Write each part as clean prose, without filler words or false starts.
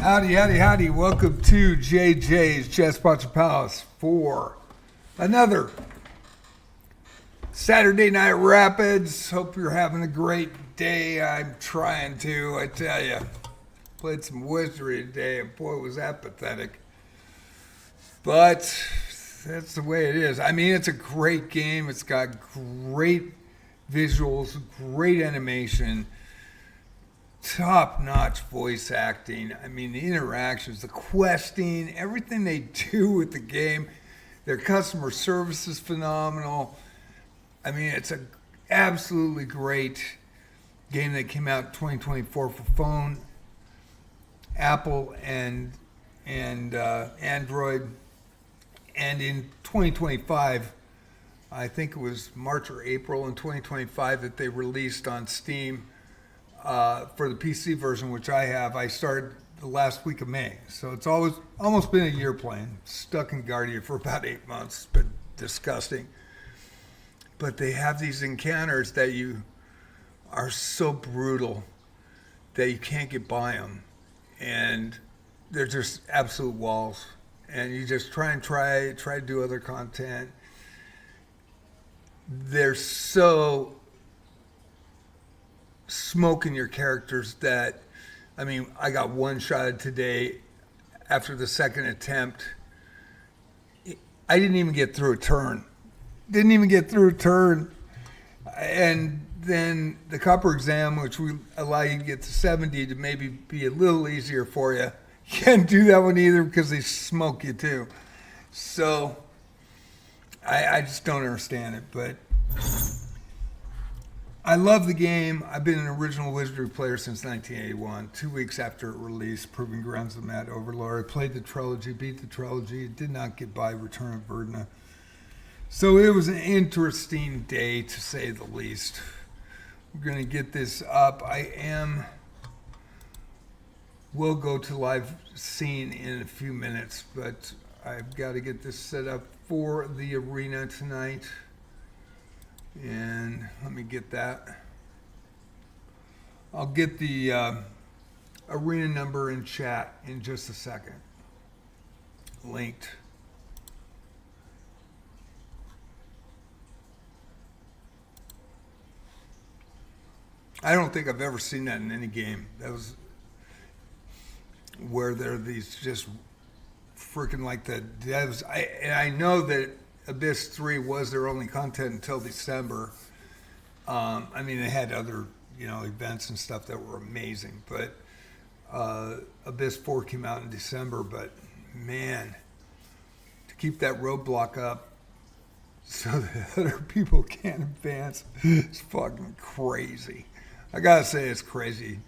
Howdy, howdy, howdy. Welcome to JJ's Chess Sponsor Palace for another Saturday Night Rapids. Hope you're having a great day. I'm trying to, I tell you. Played some Wizardry today, and boy, was that pathetic. But that's the way it is. I mean, it's a great game. It's got great visuals, great animation, top-notch voice acting. I mean, the interactions, the questing, everything they do with the game. Their customer service is phenomenal. I mean, it's an absolutely great game that came out in 2024 for phone, Apple, and Android. And in 2025, I think it was March or April in 2025 that they released on Steam for the PC version, which I have. I started the last week of May. So it's almost been a year playing. Stuck in Guardia for about 8 months. It's been disgusting. But they have these encounters that you are so brutal that you can't get by them. And they're just absolute walls. And you just try to do other content. They're so smoking your characters that, I mean, I got one-shotted today after the second attempt. I didn't even get through a turn. And then the copper exam, which we allow you to get to 70 to maybe be a little easier for you. You can't do that one either because they smoke you too. So I just don't understand it, but I love the game. I've been an original Wizardry player since 1981, 2 weeks after it released, Proving Grounds of Mad Overlord. I played the trilogy, beat the trilogy, did not get by Return of Verdna. So it was an interesting day, to say the least. We're going to get this up. We'll go to live scene in a few minutes, but I've got to get this set up for the arena tonight. And let me get that. I'll get the arena number in chat in just a second. Linked. I don't think I've ever seen that in any game. That was where there are these just freaking like the devs. I know that Abyss 3 was their only content until December. I mean, they had other, events and stuff that were amazing, but Abyss 4 came out in December. But man, to keep that roadblock up so that other people can't advance is fucking crazy. I gotta say, it's crazy.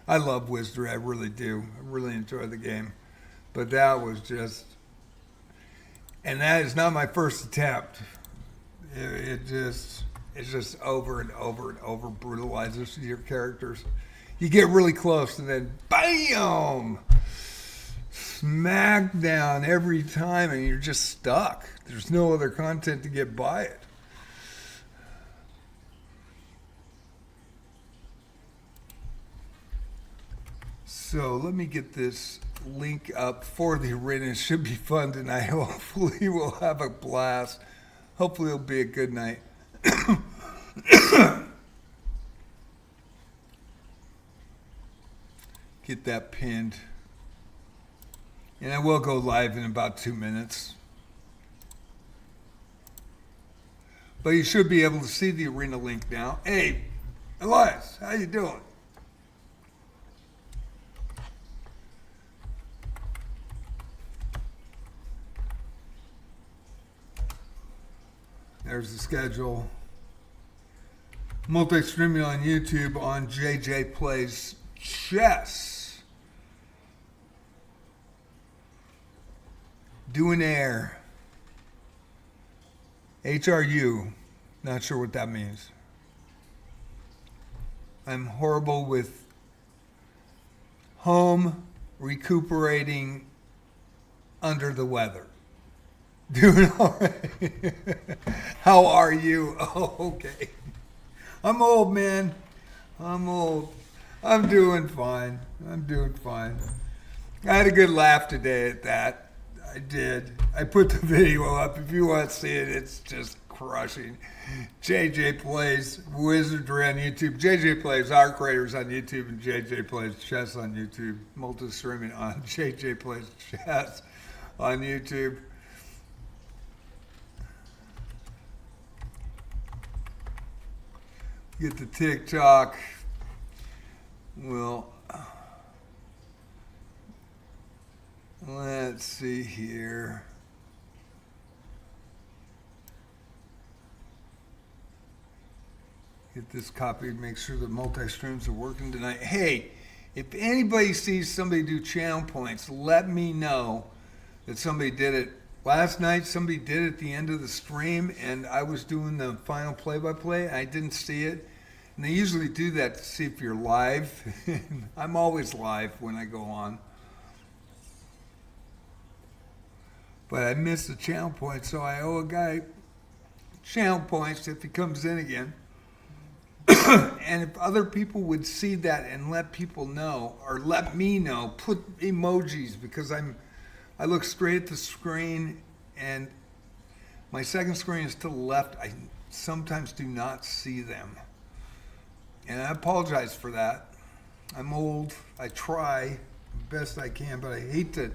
I love Wizardry, I really do. I really enjoy the game. But that was just, and that is not my first attempt. It's just over and over and over brutalizes your characters. You get really close and then BAM! Smack down every time and you're just stuck. There's no other content to get by it. So let me get this link up for the arena. It should be fun tonight. Hopefully we'll have a blast. Hopefully it'll be a good night. Get that pinned. And I will go live in about 2 minutes. But you should be able to see the arena link now. Hey, Elias, how you doing? There's the schedule. Multi-streaming on YouTube on JJ Plays Chess. Doing air. HRU. Not sure what that means. I'm horrible with home, recuperating, under the weather. Doing all right. How are you? Oh, okay. I'm old, man. I'm old. I'm doing fine. I had a good laugh today at that. I did. I put the video up. If you want to see it, it's just crushing. JJ Plays Wizardry on YouTube. JJ Plays Art Creators on YouTube, and JJ Plays Chess on YouTube. Multi-streaming on JJ Plays Chess on YouTube. Get the TikTok. Well, let's see here. Get this copied, make sure the multi-streams are working tonight. Hey, if anybody sees somebody do channel points, let me know that somebody did it. Last night, somebody did it at the end of the stream, and I was doing the final play-by-play. I didn't see it. And they usually do that to see if you're live. I'm always live when I go on. But I missed the channel point, so I owe a guy channel points if he comes in again. And if other people would see that and let people know, or let me know, put emojis, because I look straight at the screen, and my second screen is to the left. I sometimes do not see them. And I apologize for that. I'm old. I try the best I can, but I hate to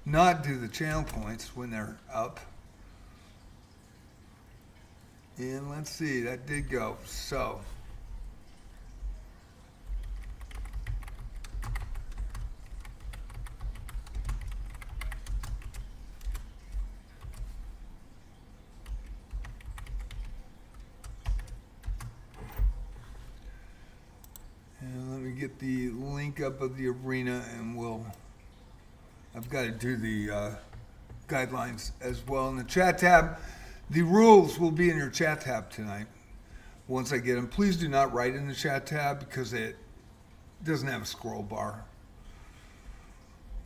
not do the channel points when they're up. And let's see, that did go. So, and let me get the link up of the arena, and I've got to do the guidelines as well in the chat tab. The rules will be in your chat tab tonight once I get them. Please do not write in the chat tab because it doesn't have a scroll bar.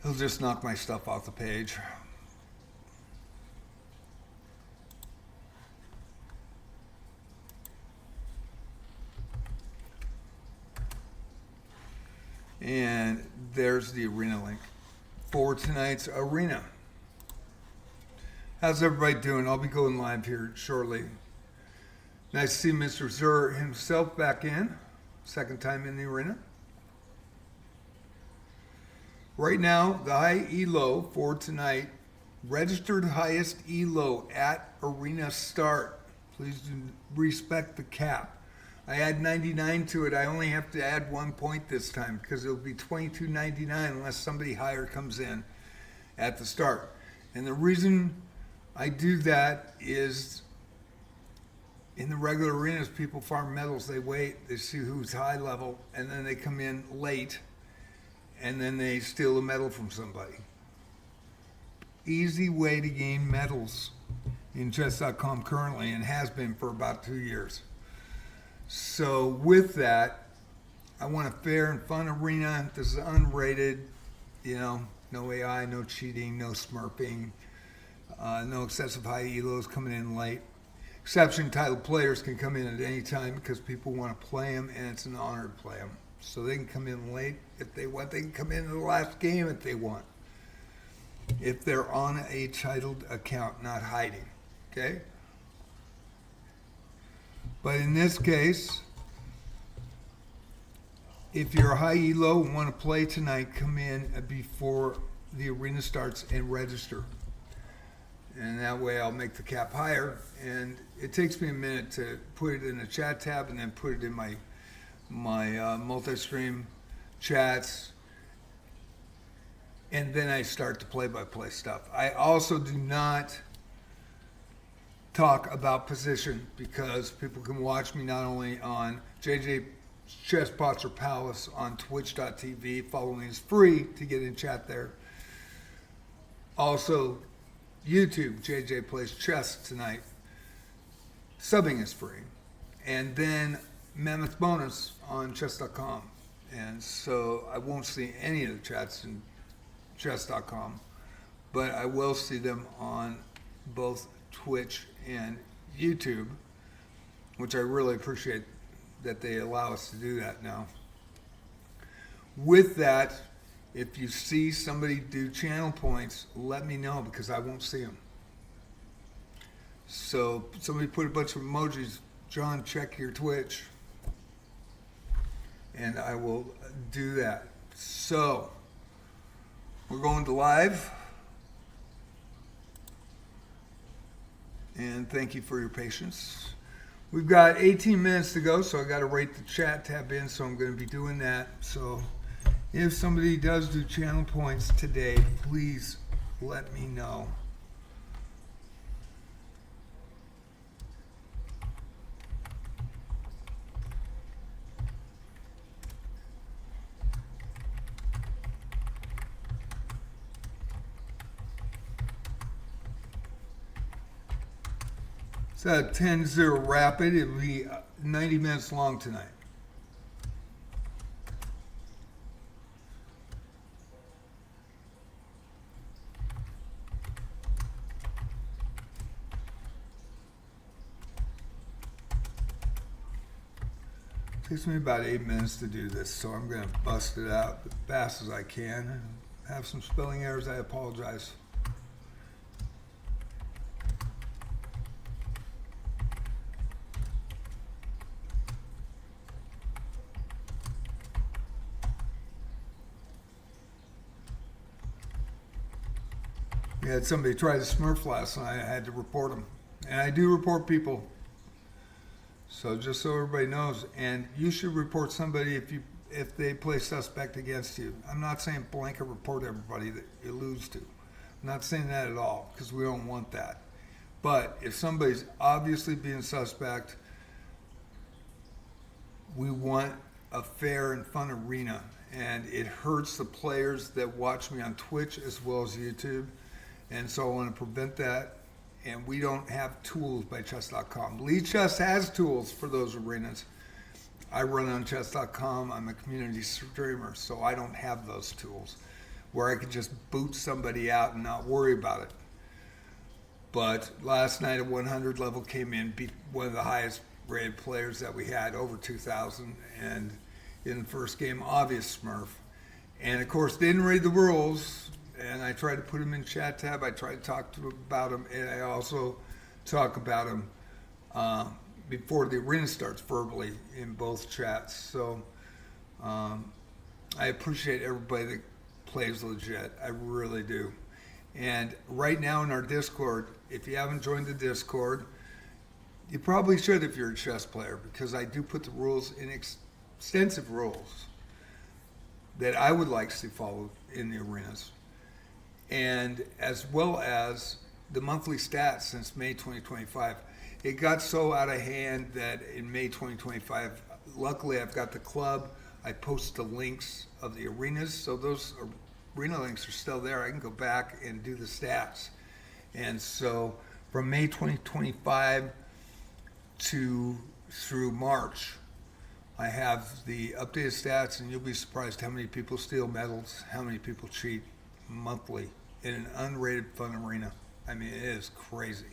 It'll just knock my stuff off the page. And there's the arena link for tonight's arena. How's everybody doing? I'll be going live here shortly. Nice to see Mr. Zur himself back in. Second time in the arena. Right now, the high elo for tonight, registered highest elo at arena start. Please do respect the cap. I add 99 to it. I only have to add 1 point this time because it'll be $22.99 unless somebody higher comes in at the start. And the reason I do that is in the regular arenas, people farm medals. They wait, they see who's high level, and then they come in late, and then they steal a medal from somebody. Easy way to gain medals in chess.com currently, and has been for about 2 years. So with that, I want a fair and fun arena. This is unrated, no AI, no cheating, no smurfing, no excessive high elos coming in late. Exception titled players can come in at any time because people want to play them, and it's an honor to play them. So they can come in late if they want. They can come in the last game if they want. If they're on a titled account, not hiding. Okay? But in this case, if you're a high elo and want to play tonight, come in before the arena starts and register. And that way I'll make the cap higher. And it takes me a minute to put it in the chat tab and then put it in my multi-stream chats. And then I start the play-by-play stuff. I also do not talk about position because people can watch me not only on JJ Chess Pots or Palace on twitch.tv. Following is free to get in chat there. Also, YouTube, JJ Plays Chess tonight. Subbing is free. And then Mammoth Bonus on chess.com. And so I won't see any of the chats in chess.com, but I will see them on both Twitch and YouTube, which I really appreciate that they allow us to do that now. With that, If you see somebody do channel points, let me know because I won't see them. So somebody put a bunch of emojis, John, check your Twitch. And I will do that. So we're going to live. And thank you for your patience. We've got 18 minutes to go, so I got to rate the chat tab in, so I'm going to be doing that. So if somebody does do channel points today, please let me know. It's a 10-0 rapid. It'll be 90 minutes long tonight. Takes me about 8 minutes to do this, so I'm going to bust it out as fast as I can. Have some spelling errors, I apologize. We had somebody try to smurf last night. I had to report them. And I do report people. So just so everybody knows. And you should report somebody if they play suspect against you. I'm not saying blanket report everybody that you lose to. I'm not saying that at all because we don't want that. But if somebody's obviously being suspect, we want a fair and fun arena. And it hurts the players that watch me on Twitch as well as YouTube. And so I want to prevent that. And we don't have tools by chess.com. Lee Chess has tools for those arenas. I run on chess.com. I'm a community streamer, so I don't have those tools where I could just boot somebody out and not worry about it. But last night at 100 level came in, beat one of the highest rated players that we had, over 2,000. And in the first game, obvious smurf. And of course, didn't read the rules. And I tried to put them in chat tab. I tried to talk to them about them, and I also talk about them before the arena starts verbally in both chats. So I appreciate everybody that plays legit. I really do. And right now in our Discord, if you haven't joined the Discord, you probably should if you're a chess player, because I do put the rules in extensive rules that I would like to see followed in the arenas. And as well as the monthly stats since May 2025. It got so out of hand that in May 2025, luckily I've got the club. I post the links of the arenas, so those arena links are still there. I can go back and do the stats. And so from May 2025 through March, I have the updated stats, and you'll be surprised how many people steal medals, how many people cheat monthly in an unrated fun arena. I mean, it is crazy.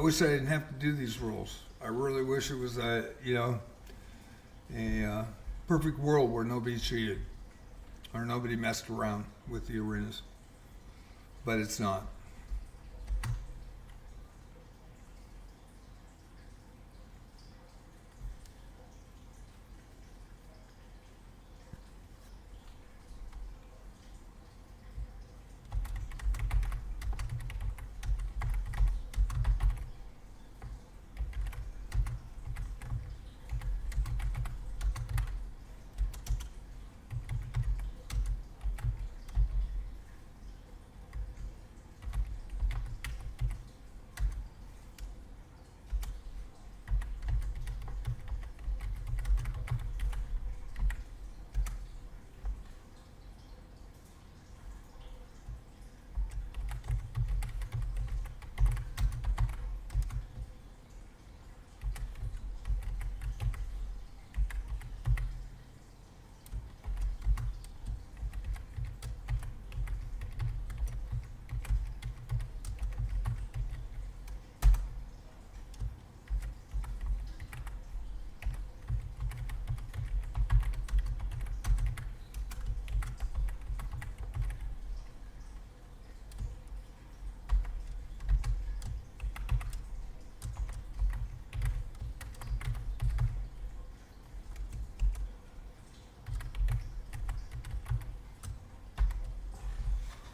wish I didn't have to do these rules. I really wish it was a perfect world where nobody cheated or nobody messed around with the arenas, but it's not.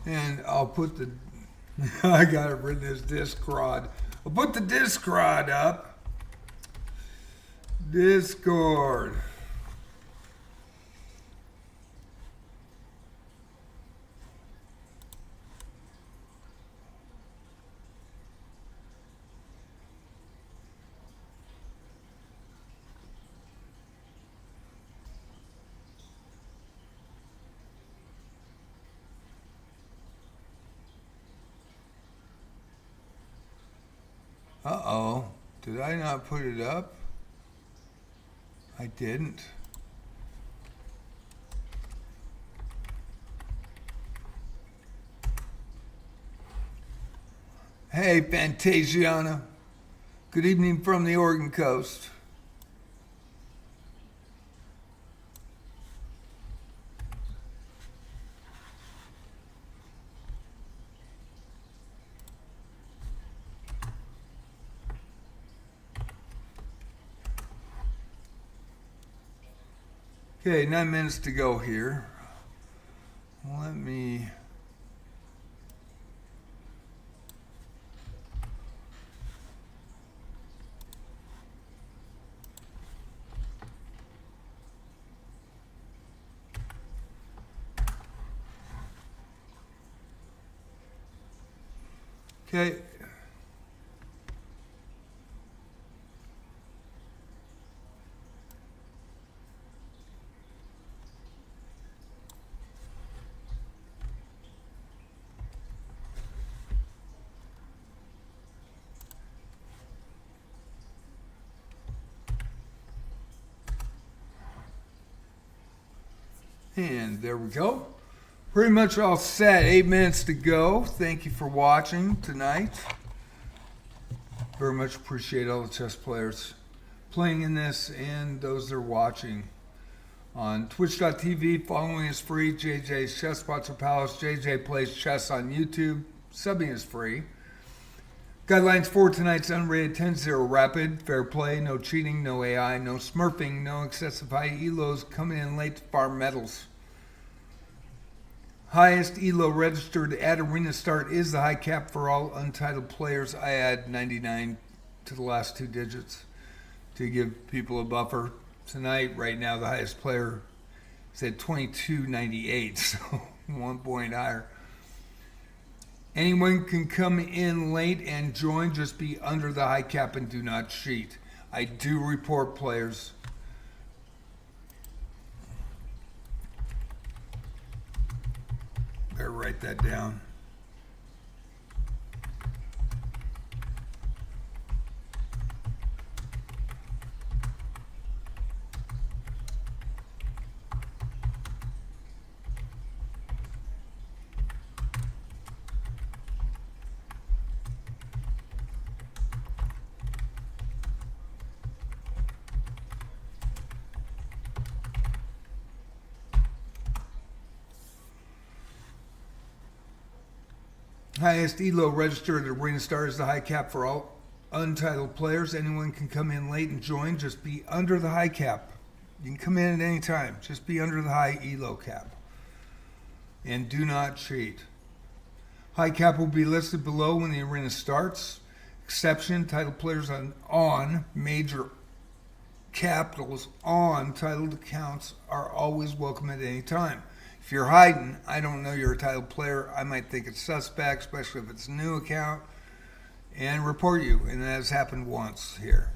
And I'll put the, I got it written as Discord. I'll put the Discord up. Discord. Uh-oh. Did I not put it up? I didn't. Hey, Fantasiana. Good evening from the Oregon coast. Okay, 9 minutes to go here. Let me... Okay. And there we go. Pretty much all set. 8 minutes to go. Thank you for watching tonight. Very much appreciate all the chess players playing in this and those that are watching on twitch.tv. Following is free. JJ's Chess Spots or Palace. JJ Plays Chess on YouTube. Subbing is free. Guidelines for tonight's unrated 10-0 rapid. Fair play. No cheating. No AI. No smurfing. No excessive high elos coming in late to farm medals. Highest elo registered at arena start is the high cap for all untitled players. I add 99 to the last 2 digits to give people a buffer. Tonight, right now, the highest player is at 22.98, so 1 point higher. Anyone can come in late and join. Just be under the high cap and do not cheat. I do report players. Better write that down. Highest Elo registered at Arena Star is the high cap for all untitled players. Anyone can come in late and join. Just be under the high cap. You can come in at any time. Just be under the high Elo cap. And do not cheat. High cap will be listed below when the arena starts. Exception, titled players on major capitals on titled accounts are always welcome at any time. If you're hiding, I don't know you're a titled player. I might think it's suspect, especially if it's a new account, and report you. And that has happened once here.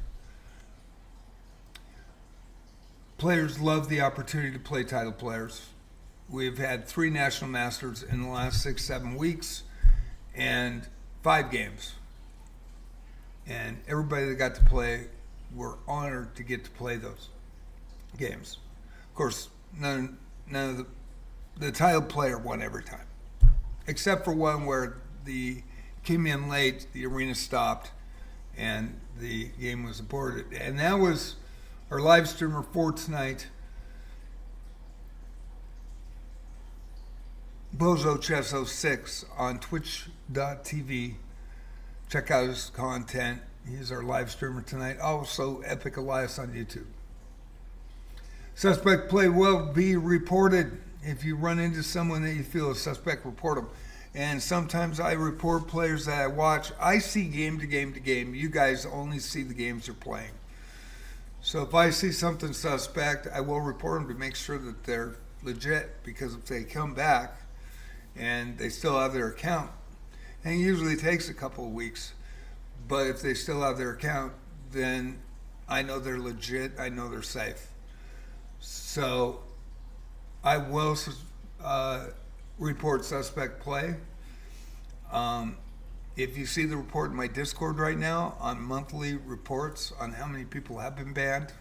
Players love the opportunity to play titled players. We've had 3 National Masters in the last 6-7 weeks and 5 games. And everybody that got to play, we're honored to get to play those games. Of course, none of the titled player won every time, except for one where the came in late, the arena stopped, and the game was aborted. And that was our live streamer for tonight, Bozo Chess 06 on twitch.tv. Check out his content. He's our live streamer tonight. Also, Epic Elias on YouTube. Suspect play will be reported. If you run into someone that you feel is suspect, report them. And sometimes I report players that I watch. I see game to game to game. You guys only see the games they're playing. So if I see something suspect, I will report them to make sure that they're legit. Because if they come back and they still have their account, and it usually takes a couple of weeks, but if they still have their account, then I know they're legit. I know they're safe. So I will report suspect play. If you see the report in my Discord right now on monthly reports on how many people have been banned,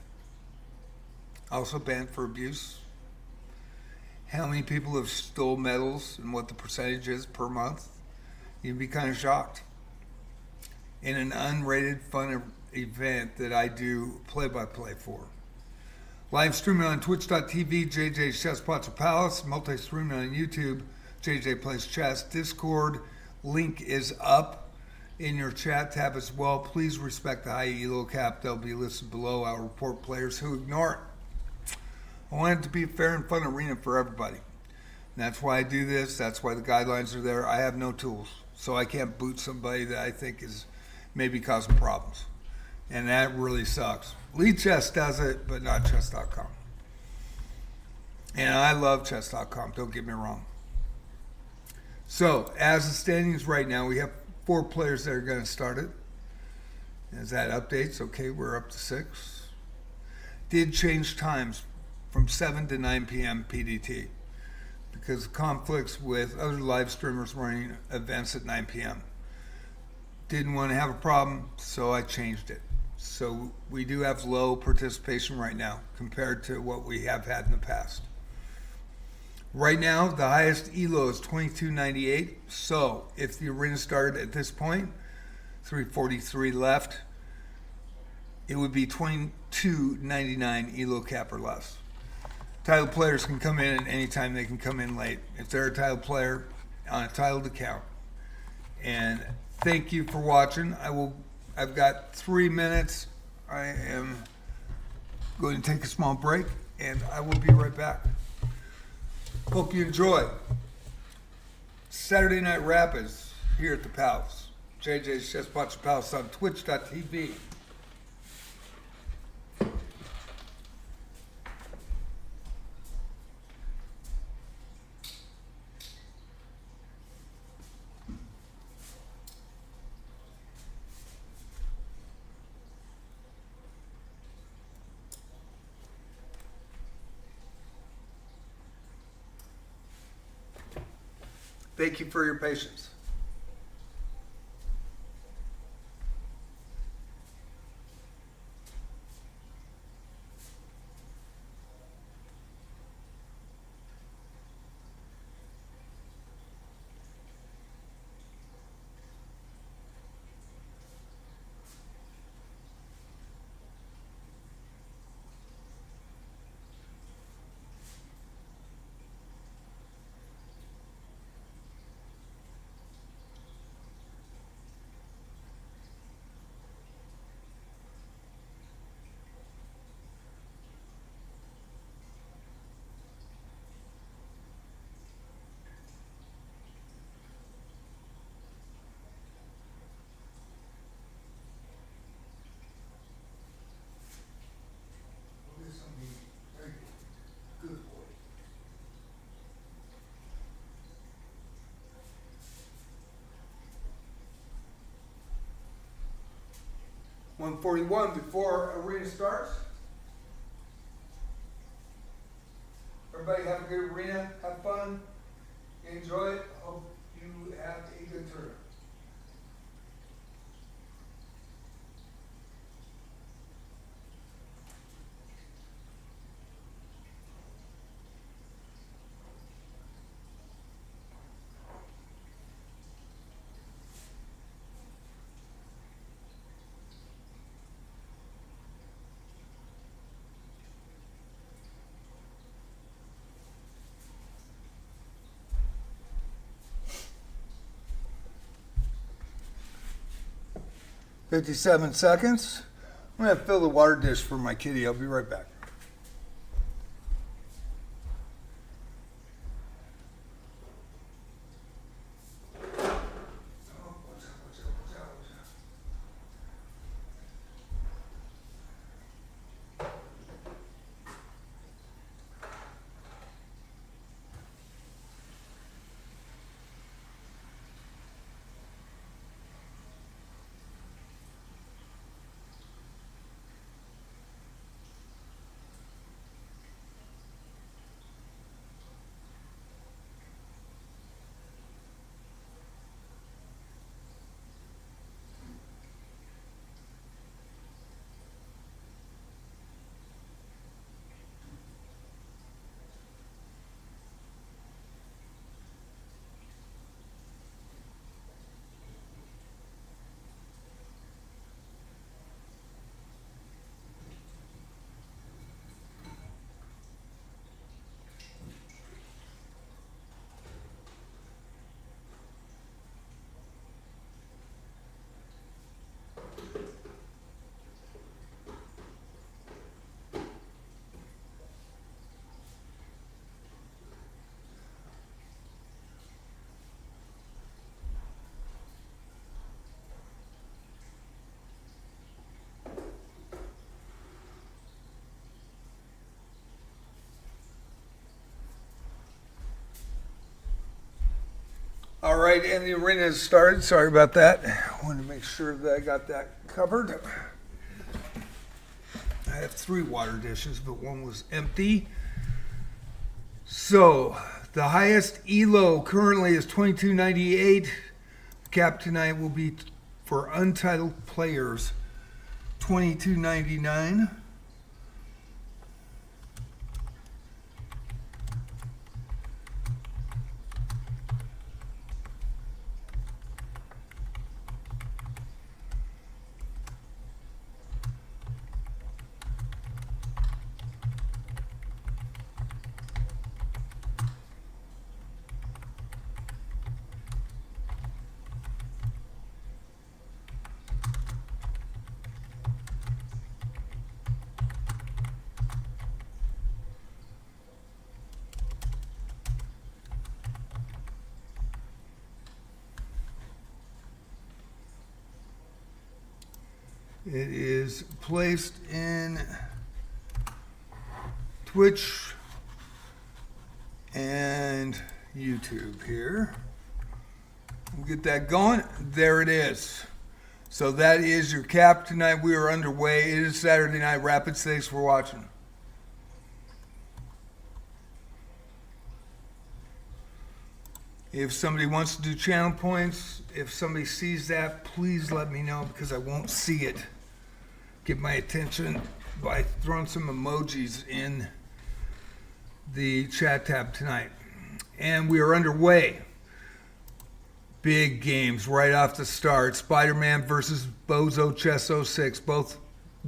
also banned for abuse, how many people have stole medals and what the percentage is per month, you'd be kind of shocked. In an unrated fun event that I do play-by-play for. Live streaming on twitch.tv, JJ's Chess Pots of Palace, multi-streaming on YouTube, JJ Plays Chess. Discord link is up in your chat tab as well. Please respect the high Elo cap. They'll be listed below. I'll report players who ignore it. I want it to be a fair and fun arena for everybody. And that's why I do this. That's why the guidelines are there. I have no tools, so I can't boot somebody that I think is maybe causing problems. And that really sucks. Lead Chess does it, but not chess.com. And I love chess.com, don't get me wrong. So, as the standings right now, we have 4 players that are going to start it. As that updates, okay, we're up to 6. Did change times from 7 to 9 p.m. PDT because of conflicts with other live streamers running events at 9 p.m. Didn't want to have a problem, so I changed it. So we do have low participation right now compared to what we have had in the past. Right now, the highest Elo is 22.98. So if the arena started at this point, 3:43 left, it would be 22.99 Elo cap or less. Titled players can come in at any time. They can come in late if they're a titled player on a titled account. And thank you for watching. I've got 3 minutes. I am going to take a small break, and I will be right back. Hope you enjoy. Saturday Night Rapids here at the Palace. JJ's Chess Pots of Palace on twitch.tv. Thank you for your patience. 141 before arena starts. Everybody have a good arena, have fun, enjoy it. Hope you have a good tournament. "57 seconds. I'm going to fill the water dish for my kitty. I'll be right back. All right, and the arena has started. Sorry about that. I wanted to make sure that I got that covered. I have 3 water dishes, but one was empty. So the highest Elo currently is 22.98. Cap tonight will be for untitled players, 22.99. It is placed in Twitch and YouTube here. We'll get that going. There it is. So that is your cap tonight. We are underway. It is Saturday Night Rapids. Thanks for watching. If somebody wants to do channel points, if somebody sees that, please let me know because I won't see it. Get my attention by throwing some emojis in the chat tab tonight. And we are underway. Big games right off the start. Spider-Man versus Bozo Chess 06, both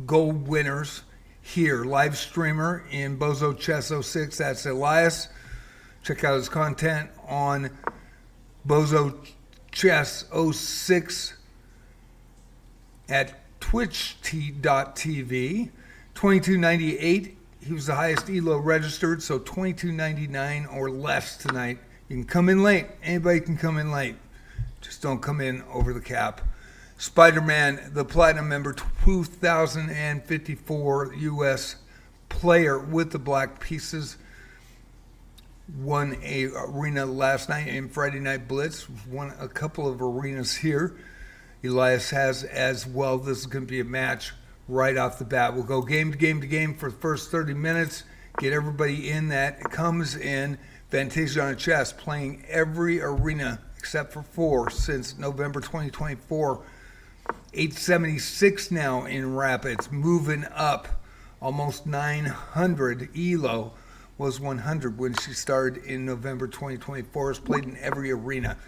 gold winners here. Live streamer in Bozo Chess 06, that's Elias. Check out his content on Bozo Chess 06 at twitch.tv. 22.98. He was the highest Elo registered, so 22.99 or less tonight. You can come in late. Anybody can come in late. Just don't come in over the cap. Spider-Man, the platinum member, 2,054 US player with the black pieces. Won a arena last night in Friday Night Blitz. Won a couple of arenas here Elias has as well. This is going to be a match right off the bat. We'll go game to game to game for the first 30 minutes, get everybody in that comes in. Fantasia on chess, playing every arena except for 4 since November 2024. 876 now in Rapids, moving up almost 900. Elo was 100 when she started in November 2024. Has played in every arena.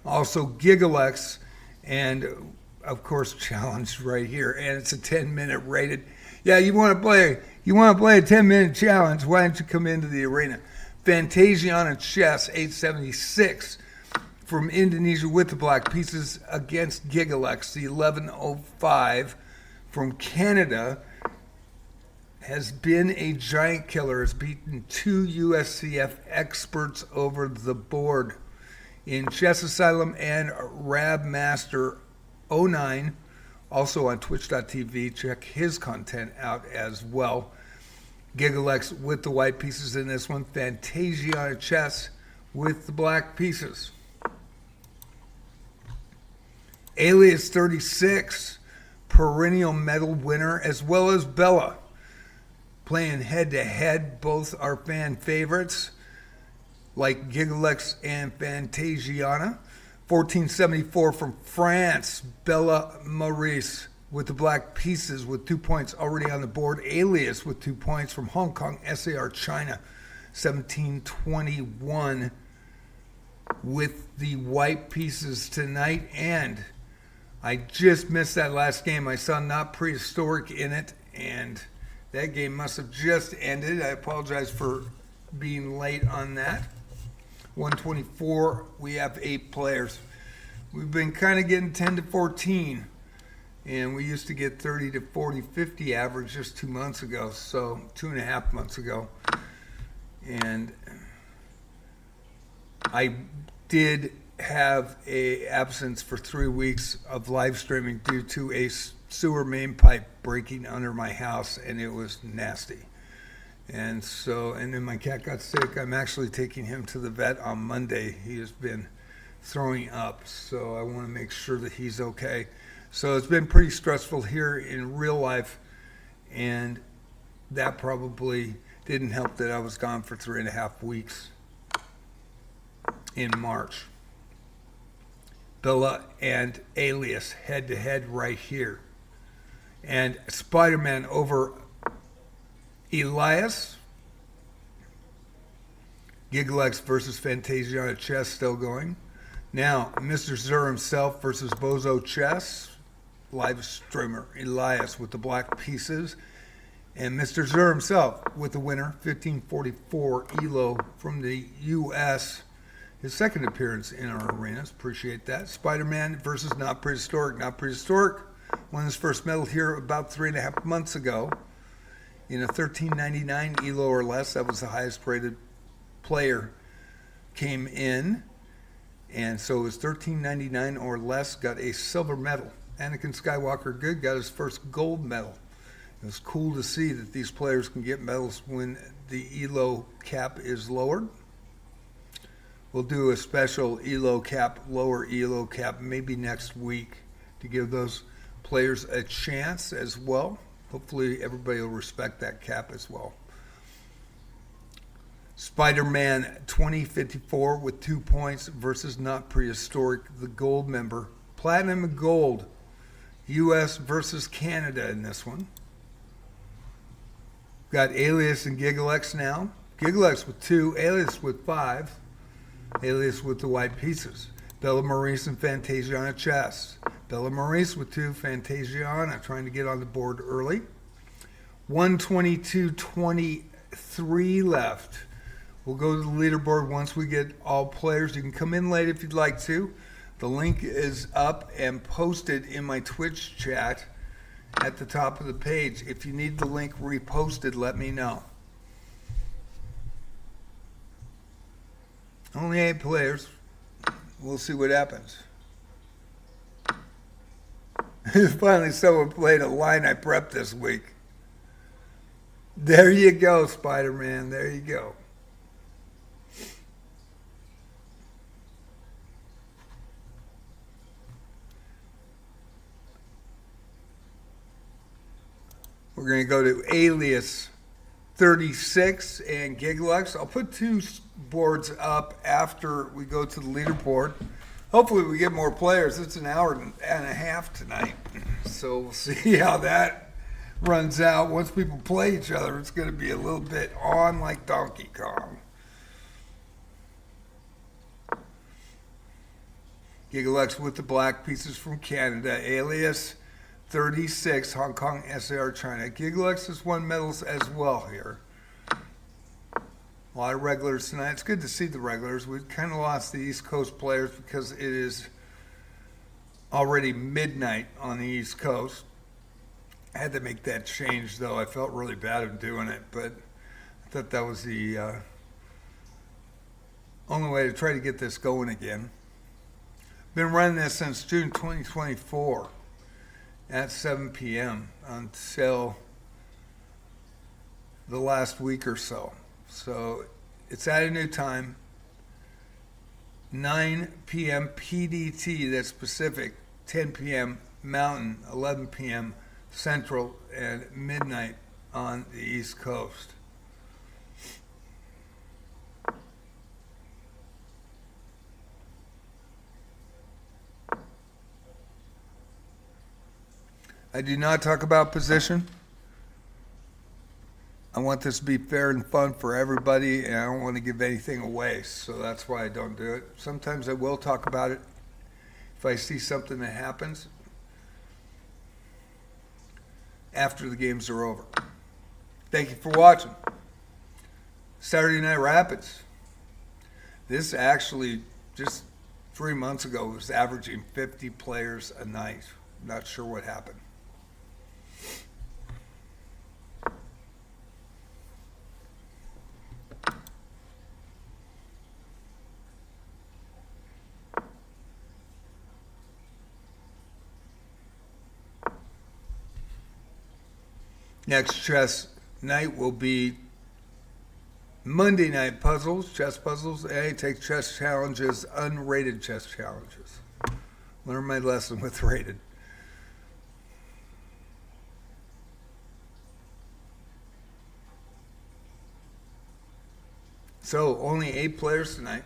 Also Gigalex, and of course challenge right here, and it's a 10-minute rated. Yeah, you want to play a 10-minute challenge, why don't you come into the arena? Fantasiana Chess 876 from Indonesia with the black pieces against Gigalex. The 1105 from Canada has been a giant killer, has beaten 2 USCF experts over the board. In Chess Asylum and Rabmaster 09, also on twitch.tv. Check his content out as well. Gigalex with the white pieces in this one. Fantasiana Chess with the black pieces. Alias 36, perennial medal winner, as well as Bella. Playing head-to-head, both are fan favorites, like Gigalex and Fantasiana. 1474 from France, Bella Maurice with the black pieces with 2 points already on the board. Alias with 2 points from Hong Kong, SAR China. 1721 with the white pieces tonight. And I just missed that last game. I saw Not Prehistoric in it, and that game must have just ended. I apologize for being late on that. 124, we have 8 players. We've been kind of getting 10 to 14, and we used to get 30 to 40, 50 average just 2 months ago, so 2.5 months ago. And I did have a absence for 3 weeks of live streaming due to a sewer main pipe breaking under my house, and it was nasty. And then my cat got sick. I'm actually taking him to the vet on Monday. He has been throwing up, so I want to make sure that he's okay. So it's been pretty stressful here in real life, and that probably didn't help that I was gone for 3.5 weeks in March. Bella and Alias head-to-head right here. And Spider-Man over Elias. Gigalex versus Fantasiana Chess still going. Now, Mr. Zur himself versus Bozo Chess. Live streamer Elias with the black pieces. And Mr. Zur himself with the winner, 1544 Elo from the U.S. His second appearance in our arenas. Appreciate that. Spider-Man versus Not Prehistoric. Not Prehistoric won his first medal here about 3.5 months ago in a 1399 Elo or less. That was the highest rated player came in. And so it was 1399 or less, got a silver medal. Anakin Skywalker Good got his first gold medal. It was cool to see that these players can get medals when the Elo cap is lowered. We'll do a special Elo cap, lower Elo cap, maybe next week to give those players a chance as well. Hopefully everybody will respect that cap as well. Spider-Man 2054 with 2 points versus Not Prehistoric, the gold member. Platinum and gold. U.S. versus Canada in this one. Got Alias and Gigalex now. Gigalex with 2, Alias with 5. Alias with the white pieces. Bella Maurice and Fantasiana Chess. Bella Maurice with 2, Fantasiana trying to get on the board early. 122.23 left. We'll go to the leaderboard once we get all players. You can come in late if you'd like to. The link is up and posted in my Twitch chat at the top of the page. If you need the link reposted, let me know. Only 8 players. We'll see what happens. Finally, someone played a line I prepped this week. There you go, Spider-Man. There you go. We're going to go to Alias 36 and Gigalux. I'll put two boards up after we go to the leaderboard. Hopefully we get more players. It's an hour and a half tonight. So we'll see how that runs out. Once people play each other, it's going to be a little bit on like Donkey Kong. Gigalux with the black pieces from Canada. Alias 36, Hong Kong, SAR, China. Gigalux has won medals as well here. A lot of regulars tonight. It's good to see the regulars. We've kind of lost the East Coast players because it is already midnight on the East Coast. I had to make that change, though. I felt really bad in doing it, but I thought that was the only way to try to get this going again. Been running this since June 2024 at 7 p.m. until the last week or so. So it's at a new time, 9 p.m. PDT, that's Pacific, 10 p.m. Mountain, 11 p.m. Central, and midnight on the East Coast. I do not talk about position. I want this to be fair and fun for everybody, and I don't want to give anything away, so that's why I don't do it. Sometimes I will talk about it if I see something that happens after the games are over. Thank you for watching. Saturday Night Rapids. This actually, just 3 months ago, was averaging 50 players a night. Not sure what happened. Next chess night will be Monday night puzzles, chess puzzles. I take chess challenges, unrated chess challenges. Learn my lesson with rated. So only 8 players tonight.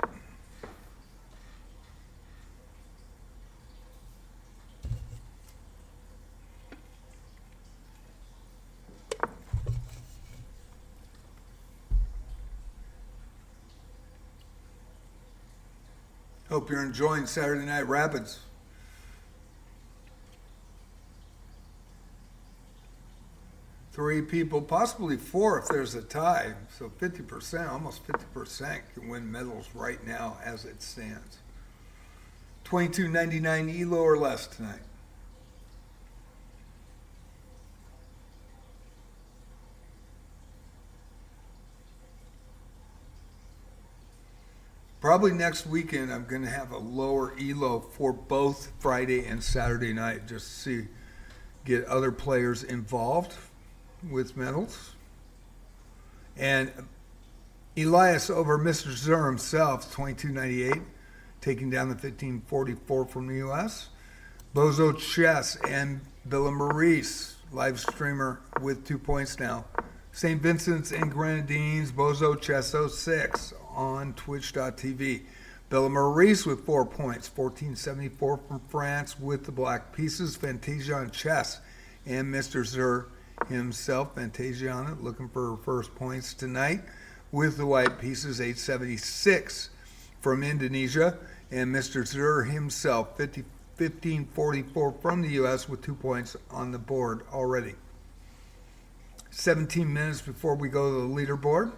Hope you're enjoying Saturday Night Rapids. Three people, possibly 4 if there's a tie. So 50%, almost 50% can win medals right now as it stands. $22.99 Elo or less tonight. Probably next weekend I'm going to have a lower Elo for both Friday and Saturday night just to see, get other players involved with medals. And Elias over Mr. Zur himself, $22.98, taking down the 1544 from the U.S. Bozo Chess and Billa Maurice, live streamer with 2 points now. St. Vincent's and Grenadines, Bozo Chess 06 on twitch.tv. Billa Maurice with 4 points, 1474 from France with the black pieces. Fantasia Chess and Mr. Zur himself, Fantasia looking for her first points tonight with the white pieces, 876 from Indonesia. And Mr. Zur himself, 1544 from the U.S. with 2 points on the board already. 17 minutes before we go to the leaderboard.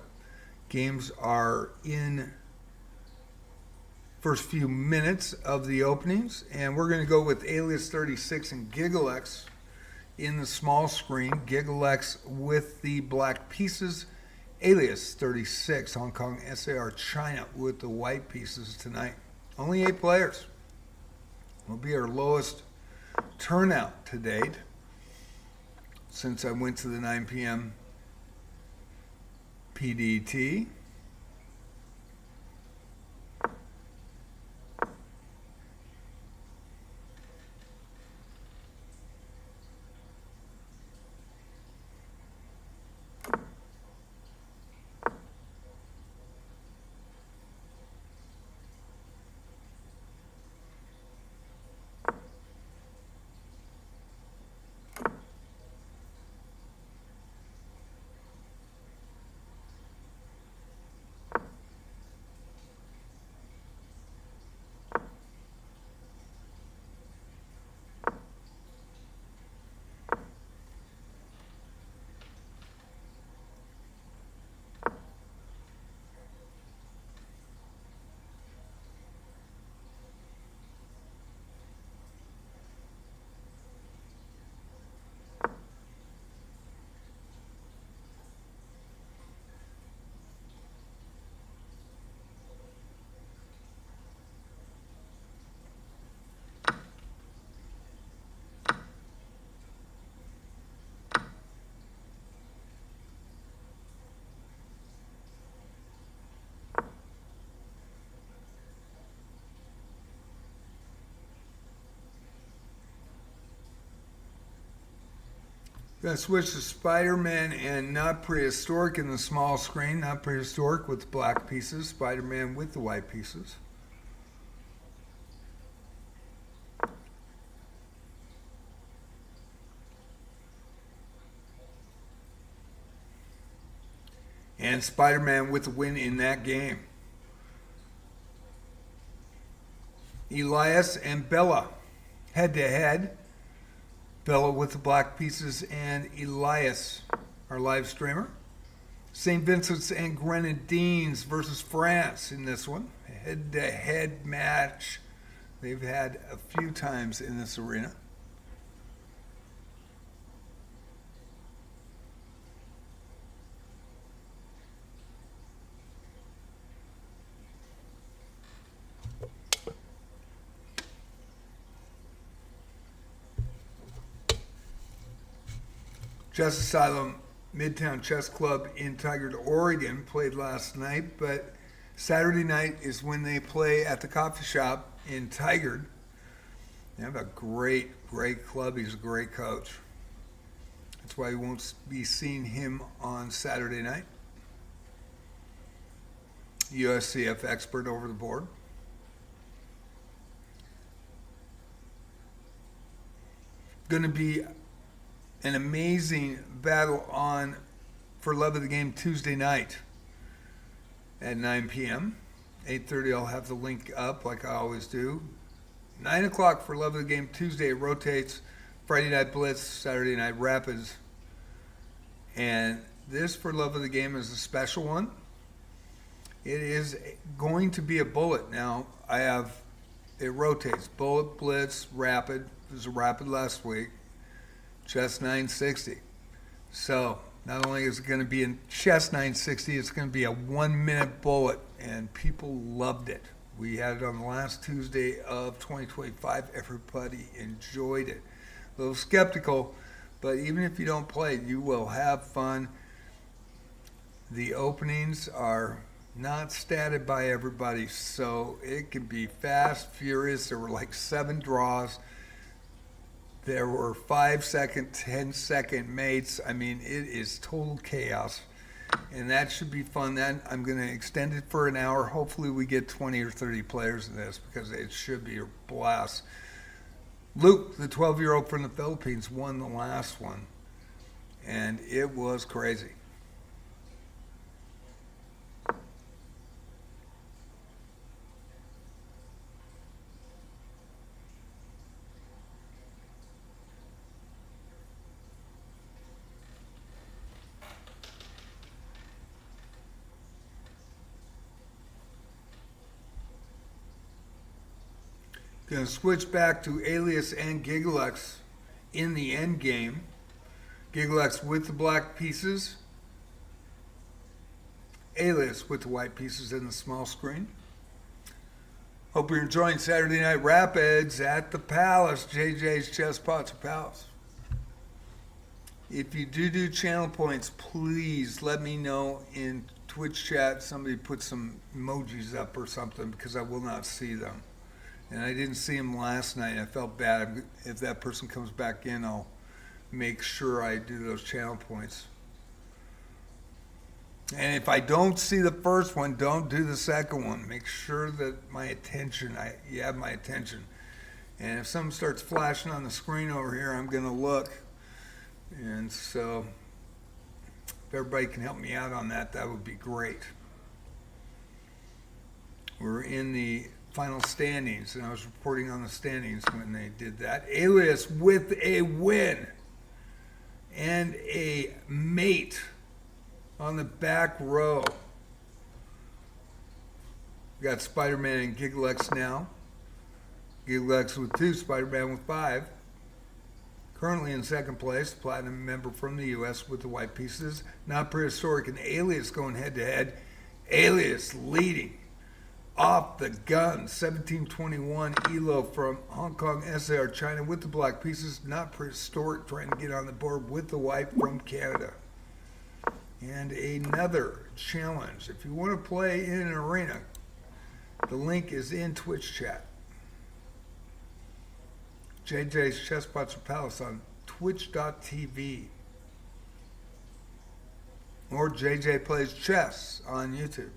Games are in first few minutes of the openings, and we're going to go with Alias 36 and Gigalux in the small screen. Gigalux with the black pieces. Alias 36, Hong Kong, SAR, China with the white pieces tonight. Only 8 players. Will be our lowest turnout to date since I went to the 9 p.m. PDT. Gonna switch to Spider-Man and Not Prehistoric in the small screen. Not Prehistoric with the black pieces. Spider-Man with the white pieces. And Spider-Man with the win in that game. Elias and Bella head to head. Bella with the black pieces and Elias, our live streamer. St. Vincent's and Grenadines versus France in this one. Head to head match they've had a few times in this arena. Chess Asylum Midtown Chess Club in Tigard, Oregon played last night, but Saturday night is when they play at the coffee shop in Tigard. They have a great club. He's a great coach. That's why you won't be seeing him on Saturday night. USCF expert over the board. Going to be an amazing battle on For Love of the Game Tuesday night at 9 p.m. 8:30 I'll have the link up like I always do. 9 o'clock For Love of the Game Tuesday, it rotates. Friday night Blitz, Saturday night Rapids. And this For Love of the Game is a special one. It is going to be a bullet. Now, it rotates. Bullet, Blitz, Rapid. It was a Rapid last week. Chess 960. So not only is it going to be in Chess 960, it's going to be a 1 minute bullet, and people loved it. We had it on the last Tuesday of 2025. Everybody enjoyed it. A little skeptical, but even if you don't play, you will have fun. The openings are not statted by everybody, so it can be fast, furious. There were like 7 draws. There were 5-second, 10-second mates. I mean, it is total chaos, and that should be fun. Then I'm going to extend it for an hour. Hopefully we get 20 or 30 players in this because it should be a blast. Luke, the 12-year-old from the Philippines, won the last one, and it was crazy. Going to switch back to Alias and Gigalex in the end game. Gigalex with the black pieces. Alias with the white pieces in the small screen. Hope you're enjoying Saturday Night Rapids at the Palace, JJ's Chess Pots Palace. If you do channel points, please let me know in Twitch chat. Somebody put some emojis up or something because I will not see them. And I didn't see him last night. I felt bad. If that person comes back in, I'll make sure I do those channel points. And if I don't see the first one, don't do the second one. Make sure that you have my attention. And if something starts flashing on the screen over here, I'm going to look. And so if everybody can help me out on that, that would be great. We're in the final standings, and I was reporting on the standings when they did that. Alias with a win and a mate on the back row. We got Spider-Man and Gigalex now. Gigalex with 2, Spider-Man with 5. Currently in second place, platinum member from the U.S. with the white pieces. Not Prehistoric and Alias going head-to-head. Alias leading off the gun, 1721 Elo from Hong Kong, SAR, China with the black pieces. Not Prehistoric trying to get on the board with the white from Canada. And another challenge. If you want to play in an arena, the link is in Twitch chat. JJ's Chess Pots Palace on twitch.tv. or JJ Plays Chess on YouTube.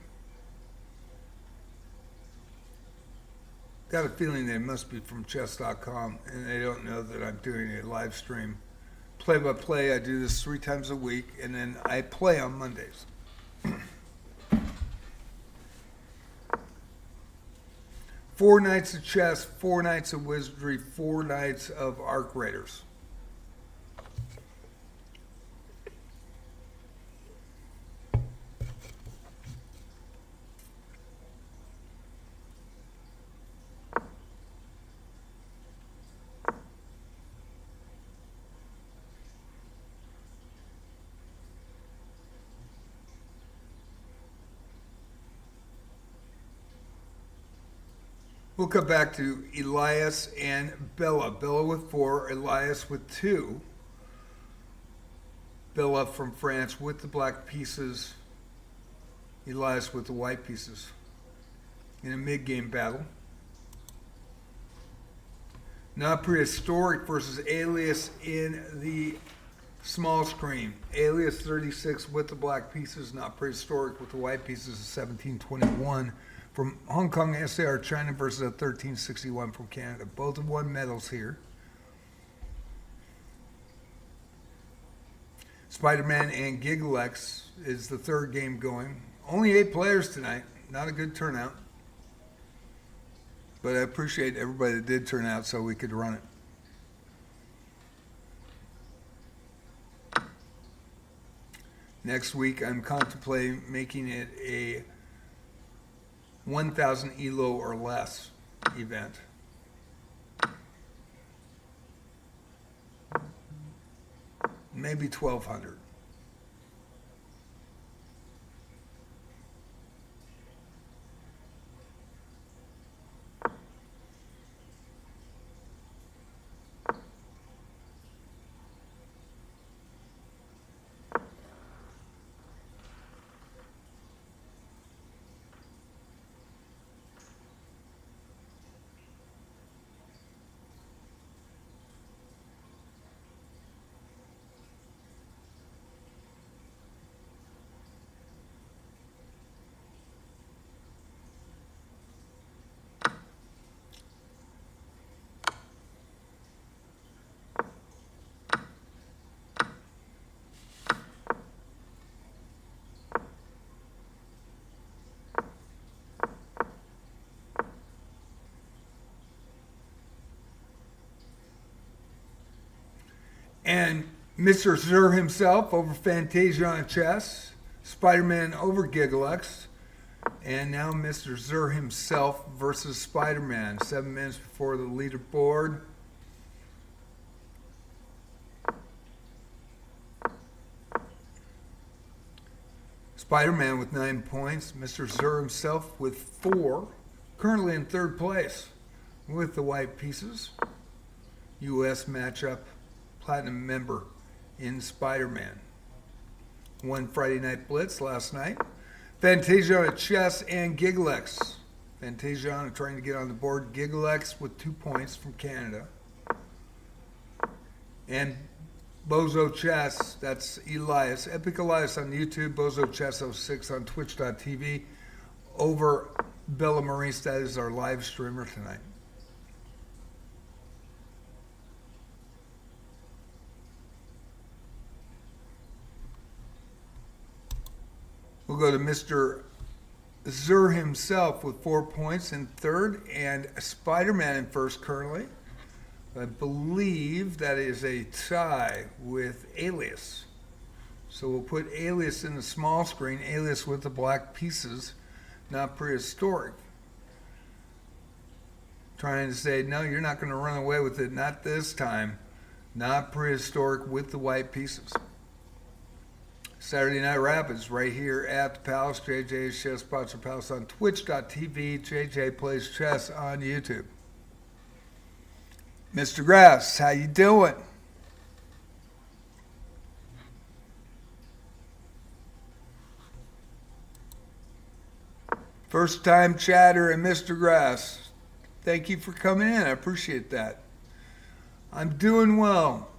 Got a feeling they must be from chess.com and they don't know that I'm doing a live stream. Play-by-play, I do this 3 times a week, and then I play on Mondays. 4 nights of chess, 4 nights of wizardry, 4 nights of arc raiders. We'll come back to Elias and Bella. Bella with 4, Elias with 2. Bella from France with the black pieces, Elias with the white pieces in a mid-game battle. Now Prehistoric versus Alias in the small screen. Alias 36 with the black pieces, Not Prehistoric with the white pieces, 1721. From Hong Kong SAR China versus a 1361 from Canada. Both have won medals here. Spider-Man and Gigalex is the 3rd game going. Only 8 players tonight. Not a good turnout. But I appreciate everybody that did turn out so we could run it. Next week, I'm contemplating making it a 1,000 Elo or less event. Maybe 1,200. And Mr. Zur himself over Fantasia on chess, Spider-Man over Gigalex, and now Mr. Zur himself versus Spider-Man, 7 minutes before the leaderboard. Spider-Man with 9 points, Mr. Zur himself with 4, currently in 3rd place with the white pieces. U.S. matchup. Platinum member in Spider-Man. Won Friday Night Blitz last night. Fantasia at chess and Gigalex. Fantasia trying to get on the board. Gigalex with 2 points from Canada. And Bozo Chess, that's Elias. Epic Elias on YouTube. Bozo Chess 06 on twitch.tv. Over Bella Maurice, that is our live streamer tonight. We'll go to Mr. Zur himself with 4 points in 3rd, and Spider-Man in 1st currently. I believe that is a tie with Alias. So we'll put Alias in the small screen, Alias with the black pieces, Not Prehistoric. Trying to say, no, you're not going to run away with it, not this time. Not Prehistoric with the white pieces. Saturday Night Rapids right here at the Palace. JJ's Chess Sponsor Palace on twitch.tv. JJ Plays Chess on YouTube. Mr. Grass, how you doing? First time chatter and Mr. Grass. Thank you for coming in. I appreciate that. I'm doing well.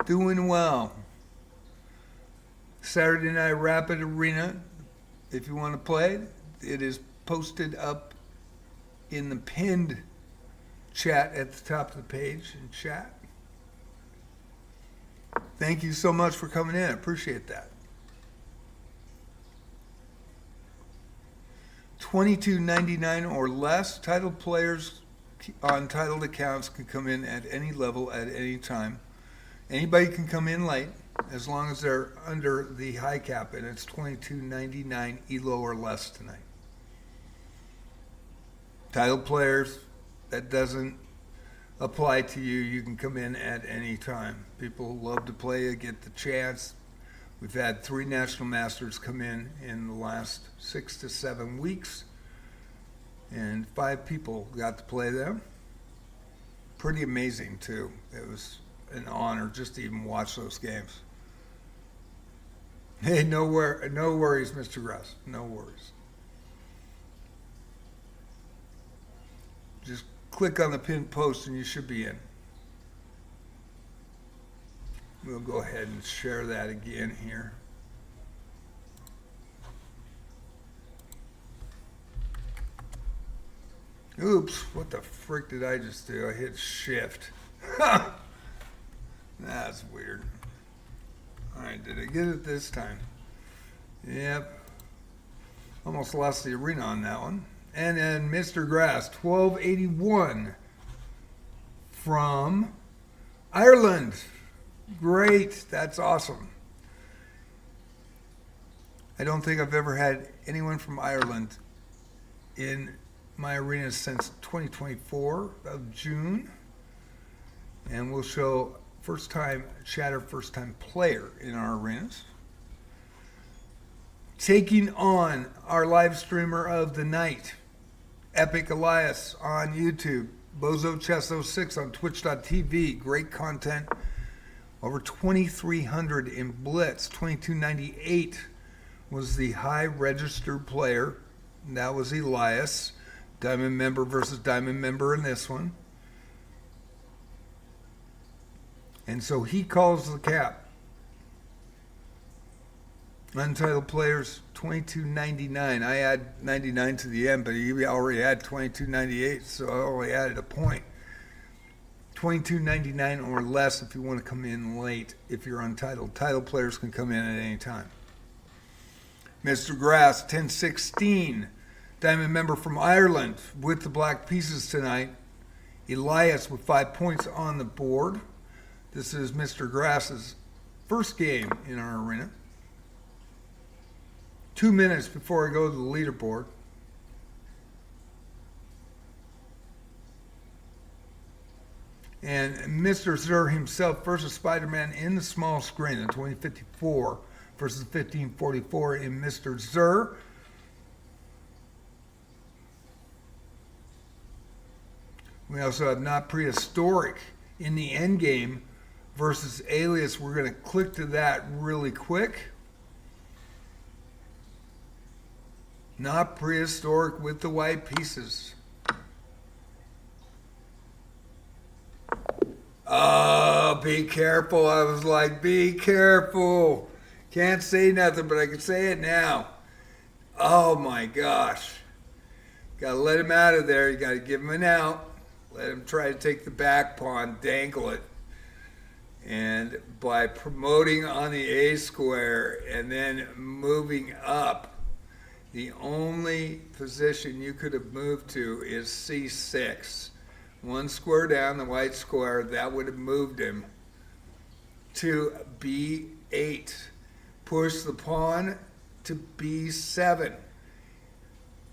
Doing well. Saturday Night Rapid Arena, if you want to play, it is posted up in the pinned chat at the top of the page in chat. Thank you so much for coming in. I appreciate that. $22.99 or less. Titled players on titled accounts can come in at any level at any time. Anybody can come in late as long as they're under the high cap, and it's $22.99 elo or less tonight. Titled players, that doesn't apply to you. You can come in at any time. People who love to play get the chance. We've had 3 National Masters come in the last 6 to 7 weeks, and 5 people got to play them. Pretty amazing, too. It was an honor just to even watch those games. Hey, no worries, Mr. Grass. No worries. Just click on the pinned post and you should be in. We'll go ahead and share that again here. Oops, what the frick did I just do? I hit shift. That's weird. All right, did I get it this time? Yep. Almost lost the arena on that one. And then Mr. Grass, 1281 from Ireland. Great, that's awesome. I don't think I've ever had anyone from Ireland in my arena since 2024 of June. And we'll show first time player in our arenas. Taking on our live streamer of the night, Epic Elias on YouTube, Bozo Chess 06 on twitch.tv. Great content. Over 2,300 in Blitz. 2298 was the high registered player. And that was Elias. Diamond member versus diamond member in this one. And so he calls the cap. Untitled players, $22.99. I add 99 to the end, but he already had $22.98, so I only added a point. $22.99 or less if you want to come in late. If you're untitled, titled players can come in at any time. Mr. Grass, 1016, diamond member from Ireland with the black pieces tonight. Elias with 5 points on the board. This is Mr. Grass's first game in our arena. 2 minutes before I go to the leaderboard. And Mr. Zur himself versus Spider-Man in the small screen in 2054 versus 1544 in Mr. Zur. We also have Not Prehistoric in the end game versus Alias. We're going to click to that really quick. Not Prehistoric with the white pieces. Oh, be careful. I was like, be careful. Can't say nothing, but I can say it now. Oh my gosh. Got to let him out of there. You got to give him an out. Let him try to take the back pawn, dangle it. And by promoting on the A square and then moving up, the only position you could have moved to is C6. 1 square down, the white square, that would have moved him to B8. Push the pawn to B7.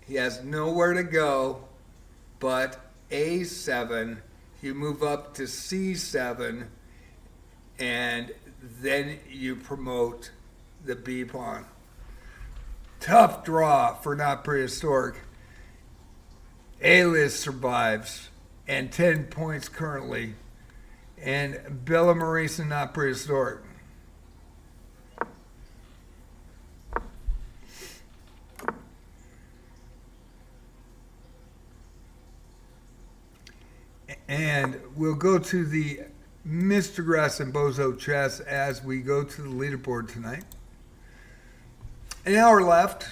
He has nowhere to go but A7. You move up to C7, and then you promote the B pawn. Tough draw for Not Prehistoric. Alias survives, and 10 points currently. And Bella Marisa, Not Prehistoric. And we'll go to the Mr. Grass and Bozo Chess as we go to the leaderboard tonight. An hour left.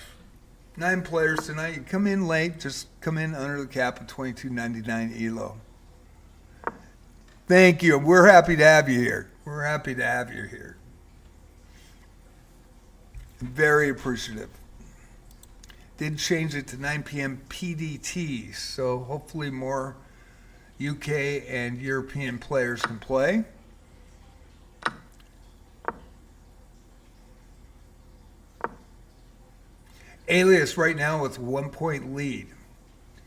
9 players tonight. You come in late, just come in under the cap of $22.99 Elo. Thank you. We're happy to have you here. We're happy to have you here. Very appreciative. Did change it to 9 p.m. PDT, so hopefully more UK and European players can play. Alias right now with 1 point lead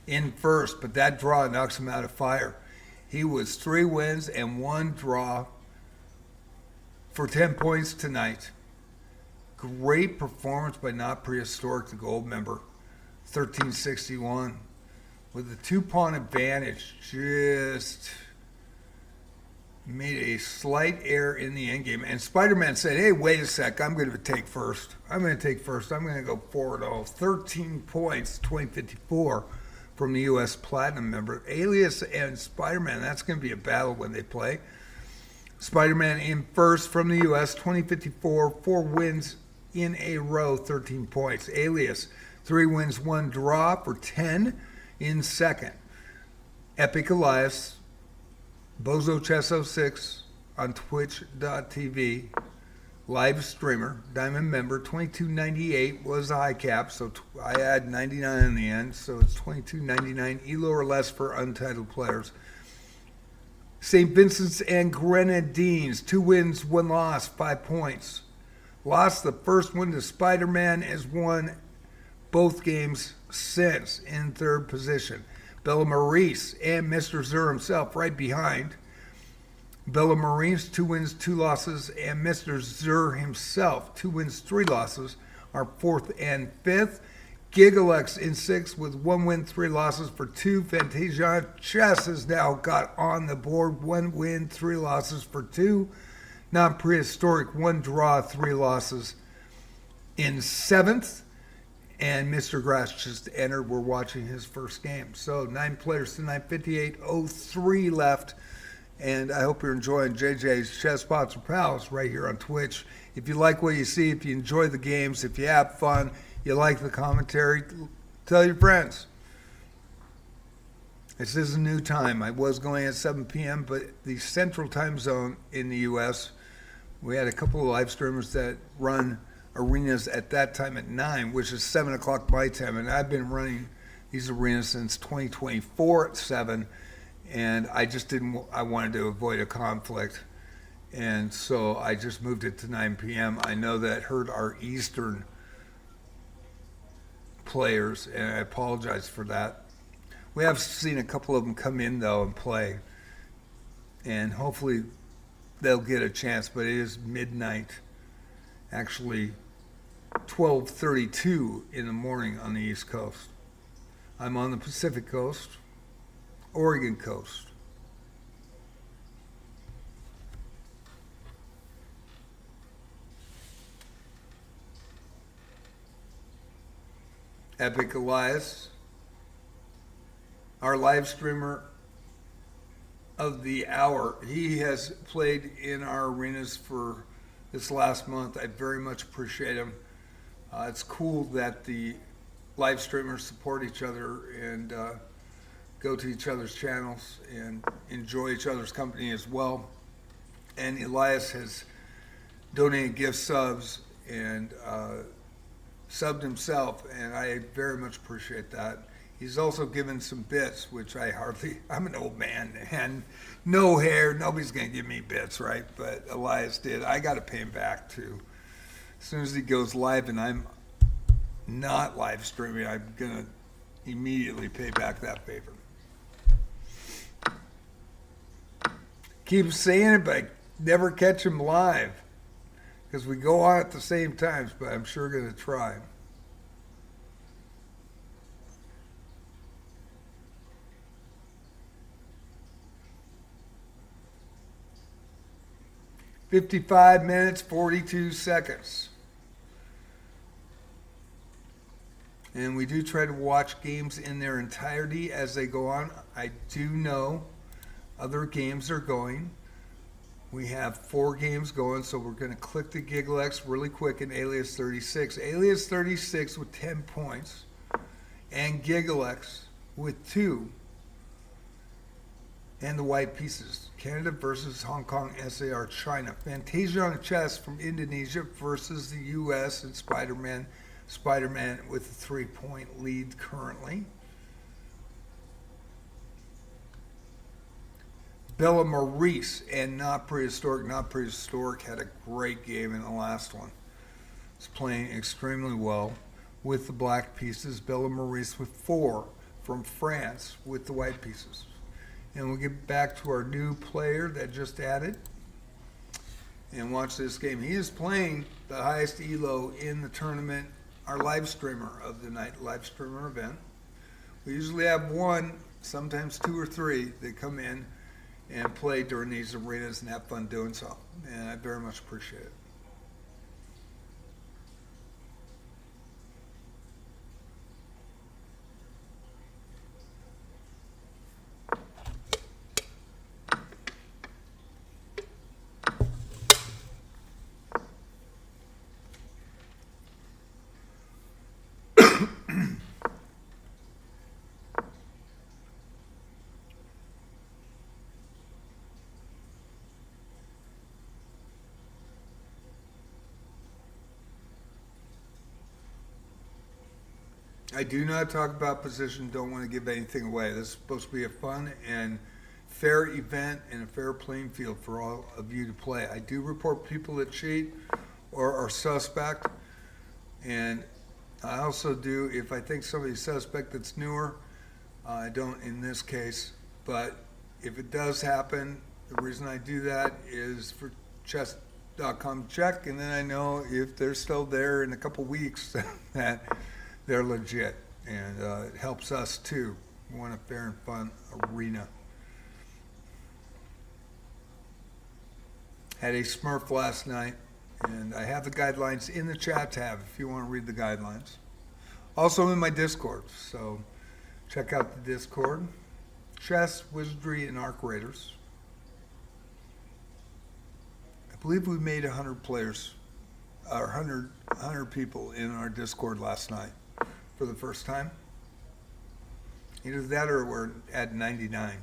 in first, but that draw knocks him out of fire. He was 3 wins and 1 draw for 10 points tonight. Great performance by Not Prehistoric, the gold member, 1361. With a 2-pawn advantage, just made a slight error in the endgame. And Spider-Man said, hey, wait a sec, I'm going to take first. I'm going to go forward. 13 points, 2054 from the U.S. Platinum member. Alias and Spider-Man, that's going to be a battle when they play. Spider-Man in first from the U.S., 2054, 4 wins in a row, 13 points. Alias, 3 wins, 1 draw for 10 in second. Epic Elias, Bozo Chess 06 on twitch.tv, live streamer, diamond member, 22.98 was the high cap, so I add 99 in the end, so it's 22.99 Elo or less for untitled players. St. Vincent's and Grenadines, 2 wins, 1 loss, 5 points. Lost the first one to Spider-Man, has won both games since in third position. Bella Maurice and Mr. Zur himself right behind. Bella Maurice, 2 wins, 2 losses, and Mr. Zur himself, 2 wins, 3 losses, are 4th and 5th. Gigalex in 6th with 1 win, 3 losses for 2. Fantasia Chess has now got on the board, 1 win, 3 losses for 2. Not Prehistoric, 1 draw, 3 losses in 7th. And Mr. Grass just entered. We're watching his first game. So 9 players tonight, 58:03 left. And I hope you're enjoying JJ's Chess Spots or Pals right here on Twitch. If you like what you see, if you enjoy the games, if you have fun, you like the commentary, tell your friends. This is a new time. I was going at 7 p.m., but the central time zone in the U.S., we had a couple of live streamers that run arenas at that time at 9, which is 7 o'clock my time, and I've been running these arenas since 2024 at 7, and I wanted to avoid a conflict, and so I just moved it to 9 p.m. I know that hurt our Eastern players, and I apologize for that. We have seen a couple of them come in, though, and play, and hopefully they'll get a chance, but it is midnight, actually 12:32 in the morning on the East Coast. I'm on the Pacific Coast, Oregon coast. Epic Elias, our live streamer of the hour. He has played in our arenas for this last month. I very much appreciate him. It's cool that the live streamers support each other and go to each other's channels and enjoy each other's company as well. And Elias has donated gift subs and subbed himself, and I very much appreciate that. He's also given some bits, which I'm an old man and no hair, nobody's gonna give me bits, right? But Elias did. I gotta pay him back too. As soon as he goes live and I'm not live streaming, I'm gonna immediately pay back that favor. Keep saying it, but I never catch him live because we go on at the same times, but I'm sure gonna try. "55 minutes, 42 seconds. And we do try to watch games in their entirety as they go on. I do know other games are going. We have 4 games going, so we're going to click the GiggleX really quick in Alias 36. Alias 36 with 10 points, and GiggleX with 2. And the white pieces. Canada versus Hong Kong, SAR, China. Fantasia on the chess from Indonesia versus the U.S. and Spider-Man. Spider-Man with a 3-point lead currently. Bella Maurice and Not Prehistoric. Not Prehistoric had a great game in the last one. It's playing extremely well with the black pieces. Bella Maurice with 4 from France with the white pieces. And we'll get back to our new player that just added. And watch this game. He is playing the highest elo in the tournament, our live streamer of the night, live streamer event. We usually have 1, sometimes 2 or 3 that come in and play during these arenas and have fun doing so. And I very much appreciate it. I do not talk about position, don't want to give anything away. This is supposed to be a fun and fair event and a fair playing field for all of you to play. I do report people that cheat or are suspect, and I also do, if I think somebody's suspect that's newer, I don't in this case, but if it does happen, the reason I do that is for chess.com check, and then I know if they're still there in a couple weeks that they're legit, and it helps us too. We want a fair and fun arena. Had a Smurf last night, and I have the guidelines in the chat tab if you want to read the guidelines. Also in my Discord, so check out the Discord. Chess, Wizardry, and Arc Raiders. I believe we made 100 players, or 100 people in our Discord last night for the first time. Either that or we're at 99.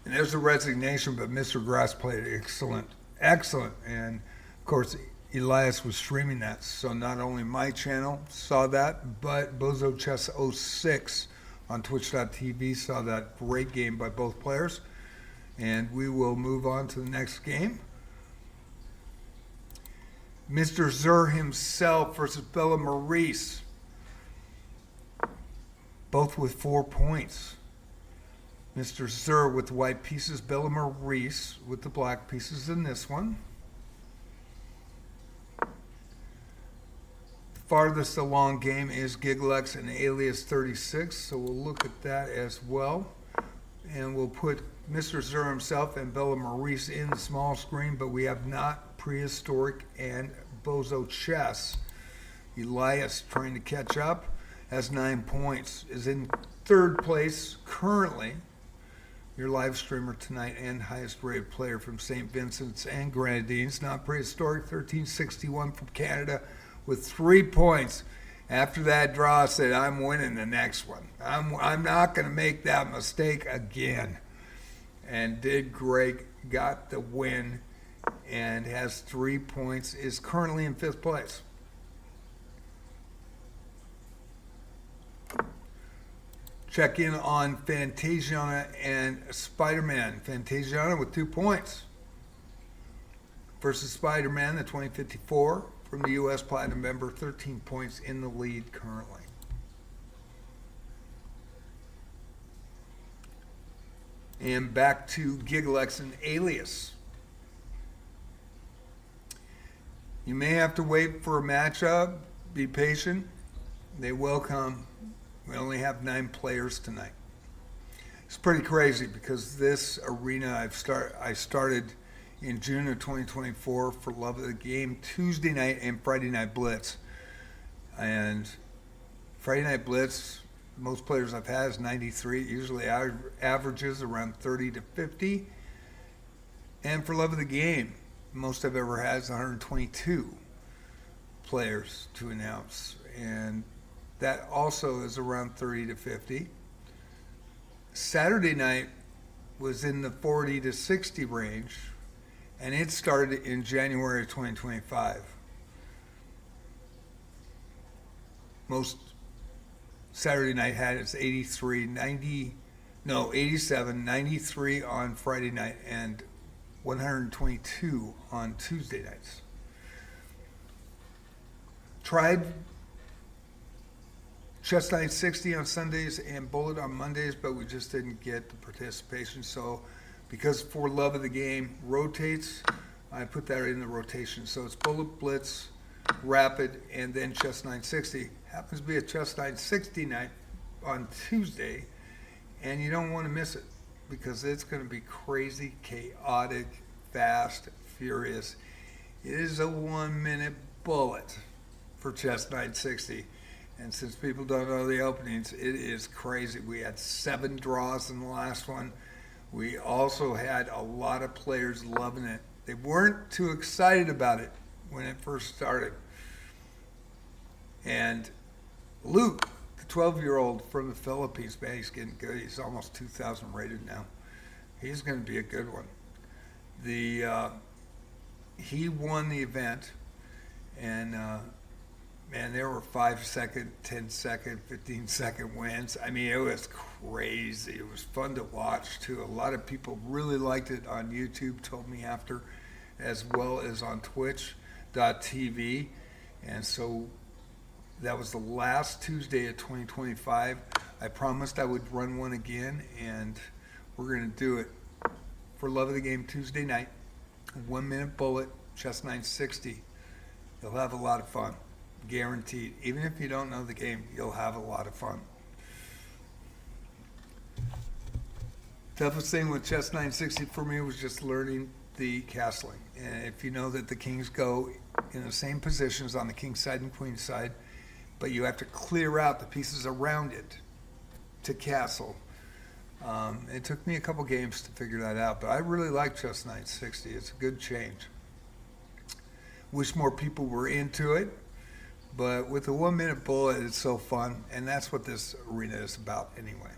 And there's a resignation, but Mr. Grass played excellent. And of course, Elias was streaming that. So not only my channel saw that, but Bozo Chess 06 on twitch.tv saw that great game by both players. And we will move on to the next game. Mr. Zur himself versus Bella Maurice. Both with 4 points. Mr. Zur with the white pieces, Bella Maurice with the black pieces in this one. The farthest along game is GiggleX and Alias 36, so we'll look at that as well. And we'll put Mr. Zur himself and Bella Maurice in the small screen, but we have not Prehistoric and Bozo Chess. Elias trying to catch up, has 9 points, is in 3rd place currently. Your live streamer tonight and highest rated player from St. Vincent's and Grenadines. Not Prehistoric, 1361 from Canada with 3 points. After that draw, said, I'm winning the next one. I'm not going to make that mistake again. And did great, got the win, and has 3 points, is currently in 5th place. Check in on Fantasiana and Spider-Man. Fantasiana with 2 points versus Spider-Man, the 2054 from the U.S. Platinum member, 13 points in the lead currently. And back to GiggleX and Alias. You may have to wait for a matchup. Be patient. They will come. We only have 9 players tonight. It's pretty crazy because this arena I started in June of 2024 for love of the game, Tuesday night and Friday night Blitz. And Friday night Blitz, most players I've had is 93. It usually averages around 30 to 50. And for love of the game, most I've ever had is 122 players to announce. And that also is around 30 to 50. Saturday night was in the 40 to 60 range, and it started in January of 2025. Most Saturday night had its 87, 93 on Friday night, and 122 on Tuesday nights. Tried Chest 960 on Sundays and Bullet on Mondays, but we just didn't get the participation. So because For Love of the Game rotates, I put that in the rotation. So it's Bullet, Blitz, Rapid, and then Chest 960. Happens to be a Chest 960 night on Tuesday, and you don't want to miss it because it's going to be crazy, chaotic, fast, furious. It is a 1-minute bullet for Chest 960. And since people don't know the openings, it is crazy. We had 7 draws in the last one. We also had a lot of players loving it. They weren't too excited about it when it first started. And Luke, the 12-year-old from the Philippines, man, he's getting good. He's almost 2,000 rated now. He's going to be a good one. He won the event, and man, there were 5-second, 10-second, 15-second wins. I mean, it was crazy. It was fun to watch, too. A lot of people really liked it on YouTube, told me after, as well as on twitch.tv. And so that was the last Tuesday of 2025. I promised I would run one again, and we're going to do it for Love of the Game Tuesday night. 1-minute bullet, Chest 960. You'll have a lot of fun. Guaranteed. Even if you don't know the game, you'll have a lot of fun. Toughest thing with Chest 960 for me was just learning the castling. And if you know that the kings go in the same positions on the king side and queen side, but you have to clear out the pieces around it to castle. It took me a couple games to figure that out, but I really like Chest 960. It's a good change. Wish more people were into it. But with the 1-minute bullet, it's so fun, and that's what this arena is about anyway.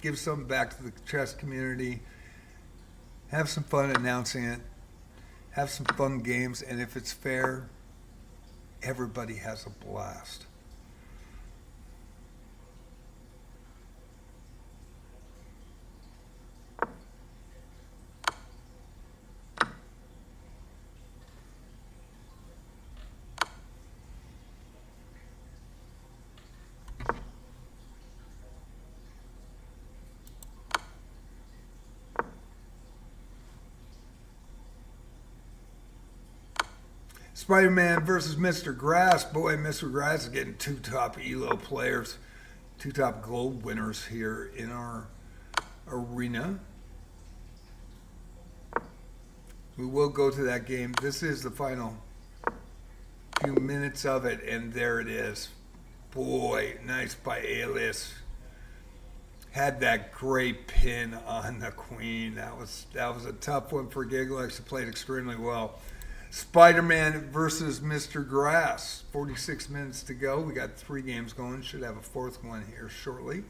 Give something back to the chess community, have some fun announcing it, have some fun games, and if it's fair, everybody has a blast. Spider-Man versus Mr. Grass. Boy, Mr. Grass is getting 2 top Elo players, 2 top gold winners here in our arena. We will go to that game. This is the final few minutes of it, and there it is. Boy, nice by Elos. Had that great pin on the queen. That was a tough one for Gigglex, who played extremely well. Spider-Man versus Mr. Grass. 46 minutes to go. We got 3 games going. Should have a 4th one here shortly.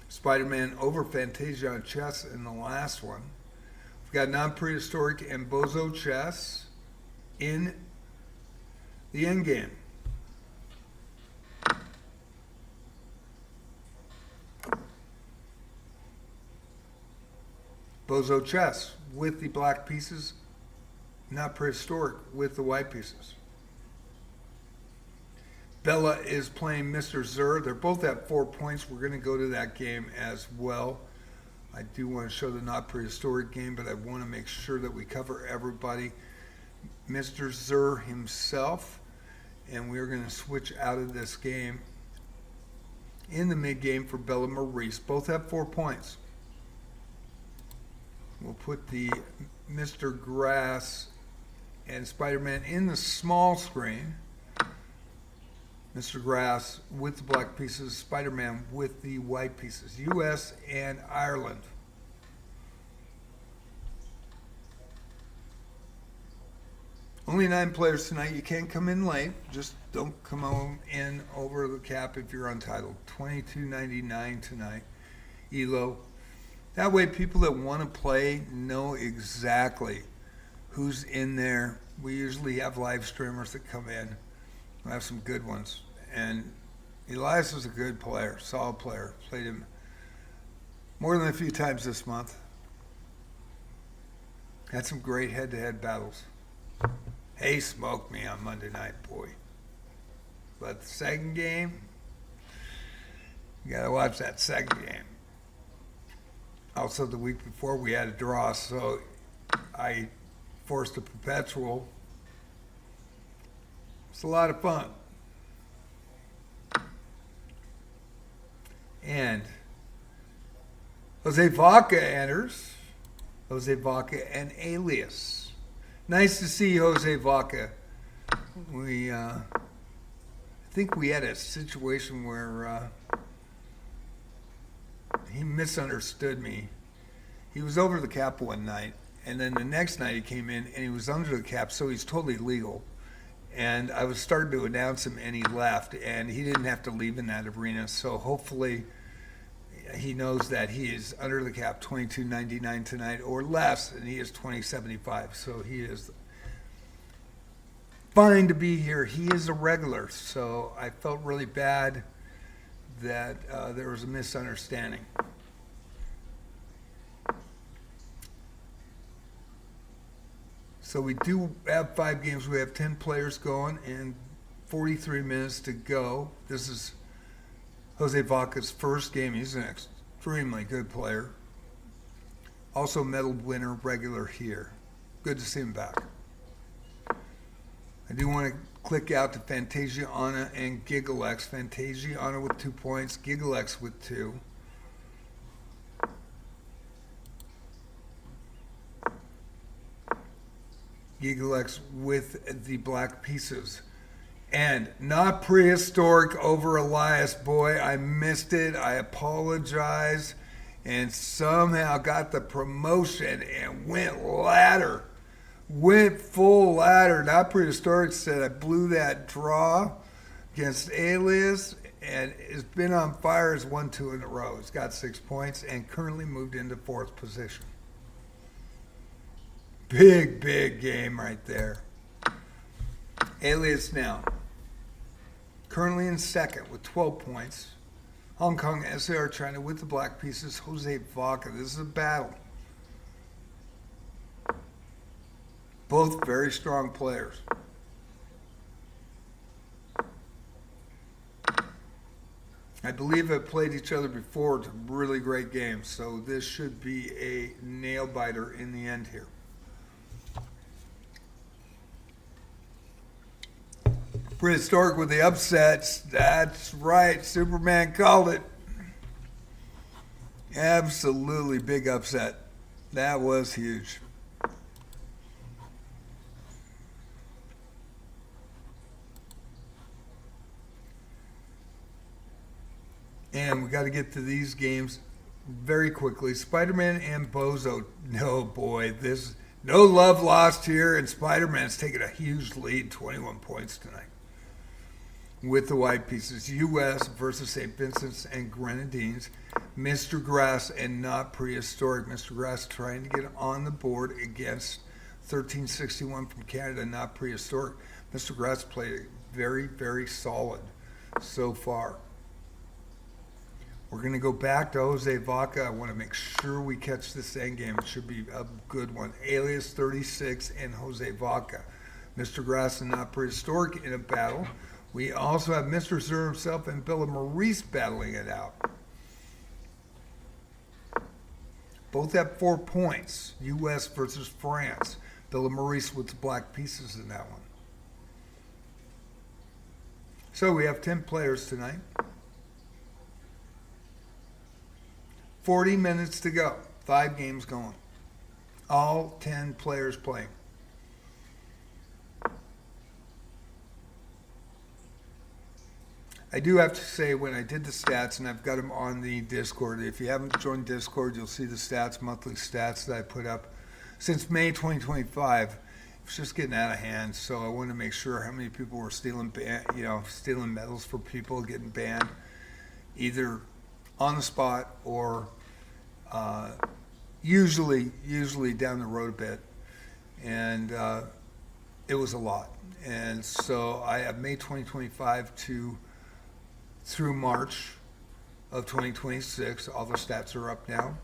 Spider-Man over Fantasia on chess in the last one. We've got non-prehistoric and Bozo chess in the end game. Bozo chess with the black pieces, not prehistoric with the white pieces. Bella is playing Mr. Zur. They're both at 4 points. We're going to go to that game as well. I do want to show the not prehistoric game, but I want to make sure that we cover everybody. Mr. Zur himself, and we're going to switch out of this game in the mid-game for Bella Maurice. Both have 4 points. We'll put the Mr. Grass and Spider-Man in the small screen. Mr. Grass with the black pieces, Spider-Man with the white pieces. U.S. and Ireland. Only 9 players tonight. You can't come in late. Just don't come on in over the cap if you're untitled. $22.99 tonight. Elo. That way people that want to play know exactly who's in there. We usually have live streamers that come in. We have some good ones. And Elias is a good player, solid player. Played him more than a few times this month. Had some great head-to-head battles. He smoked me on Monday night, boy. But the second game, you got to watch that second game. Also, the week before, we had a draw, so I forced a perpetual. It's a lot of fun. And Jose Vaca enters. Jose Vaca and Alias. Nice to see Jose Vaca. I think we had a situation where he misunderstood me. He was over the cap one night, and then the next night he came in and he was under the cap, so he's totally legal. And I was starting to announce him, and he left, and he didn't have to leave in that arena. So hopefully he knows that he is under the cap, $22.99 tonight or less, and he is $20.75. So he is fine to be here. He is a regular, so I felt really bad that there was a misunderstanding. So we do have 5 games. We have 10 players going and 43 minutes to go. This is Jose Vaca's first game. He's an extremely good player. Also medal winner, regular here. Good to see him back. I do want to click out to Fantasia Anna and Gigalex. Fantasia Anna with 2 points, Gigalex with 2. Gigalex with the black pieces. And not prehistoric over Elias. Boy, I missed it. I apologize. And somehow got the promotion and went ladder. Went full ladder. Not prehistoric said I blew that draw against Alias. And has been on fire. Has won 2 in a row. He's got 6 points and currently moved into 4th position. Big game right there. Alias now. Currently in 2nd with 12 points. Hong Kong SAR China with the black pieces. Jose Vaca. This is a battle. Both very strong players. I believe I've played each other before. It's a really great game. So this should be a nail biter in the end here. Prehistoric with the upsets. That's right. Superman called it. Absolutely big upset. That was huge. And we got to get to these games very quickly. Spider-Man and Bozo. No, boy. No love lost here. And Spider-Man's taking a huge lead. 21 points tonight. With the white pieces, U.S. versus St. Vincent's and Grenadines, Mr. Grass and not prehistoric. Mr. Grass trying to get on the board against 1361 from Canada, not prehistoric. Mr. Grass played very solid so far. We're going to go back to Jose Vaca. I want to make sure we catch this end game. It should be a good one. Alias 36 and Jose Vaca. Mr. Grass and not prehistoric in a battle. We also have Mr. Zur himself and Bella Maurice battling it out. Both have 4 points. U.S. versus France. Bill and Maurice with the black pieces in that one. So we have 10 players tonight. 40 minutes to go. 5 games going. All 10 players playing. I do have to say, when I did the stats, and I've got them on the Discord, if you haven't joined Discord, you'll see the stats, monthly stats that I put up. Since May 2025, it's just getting out of hand, so I wanted to make sure how many people were stealing medals for people getting banned, either on the spot or usually down the road a bit. And it was a lot. And so I have May 2025 through March of 2026. All the stats are up now.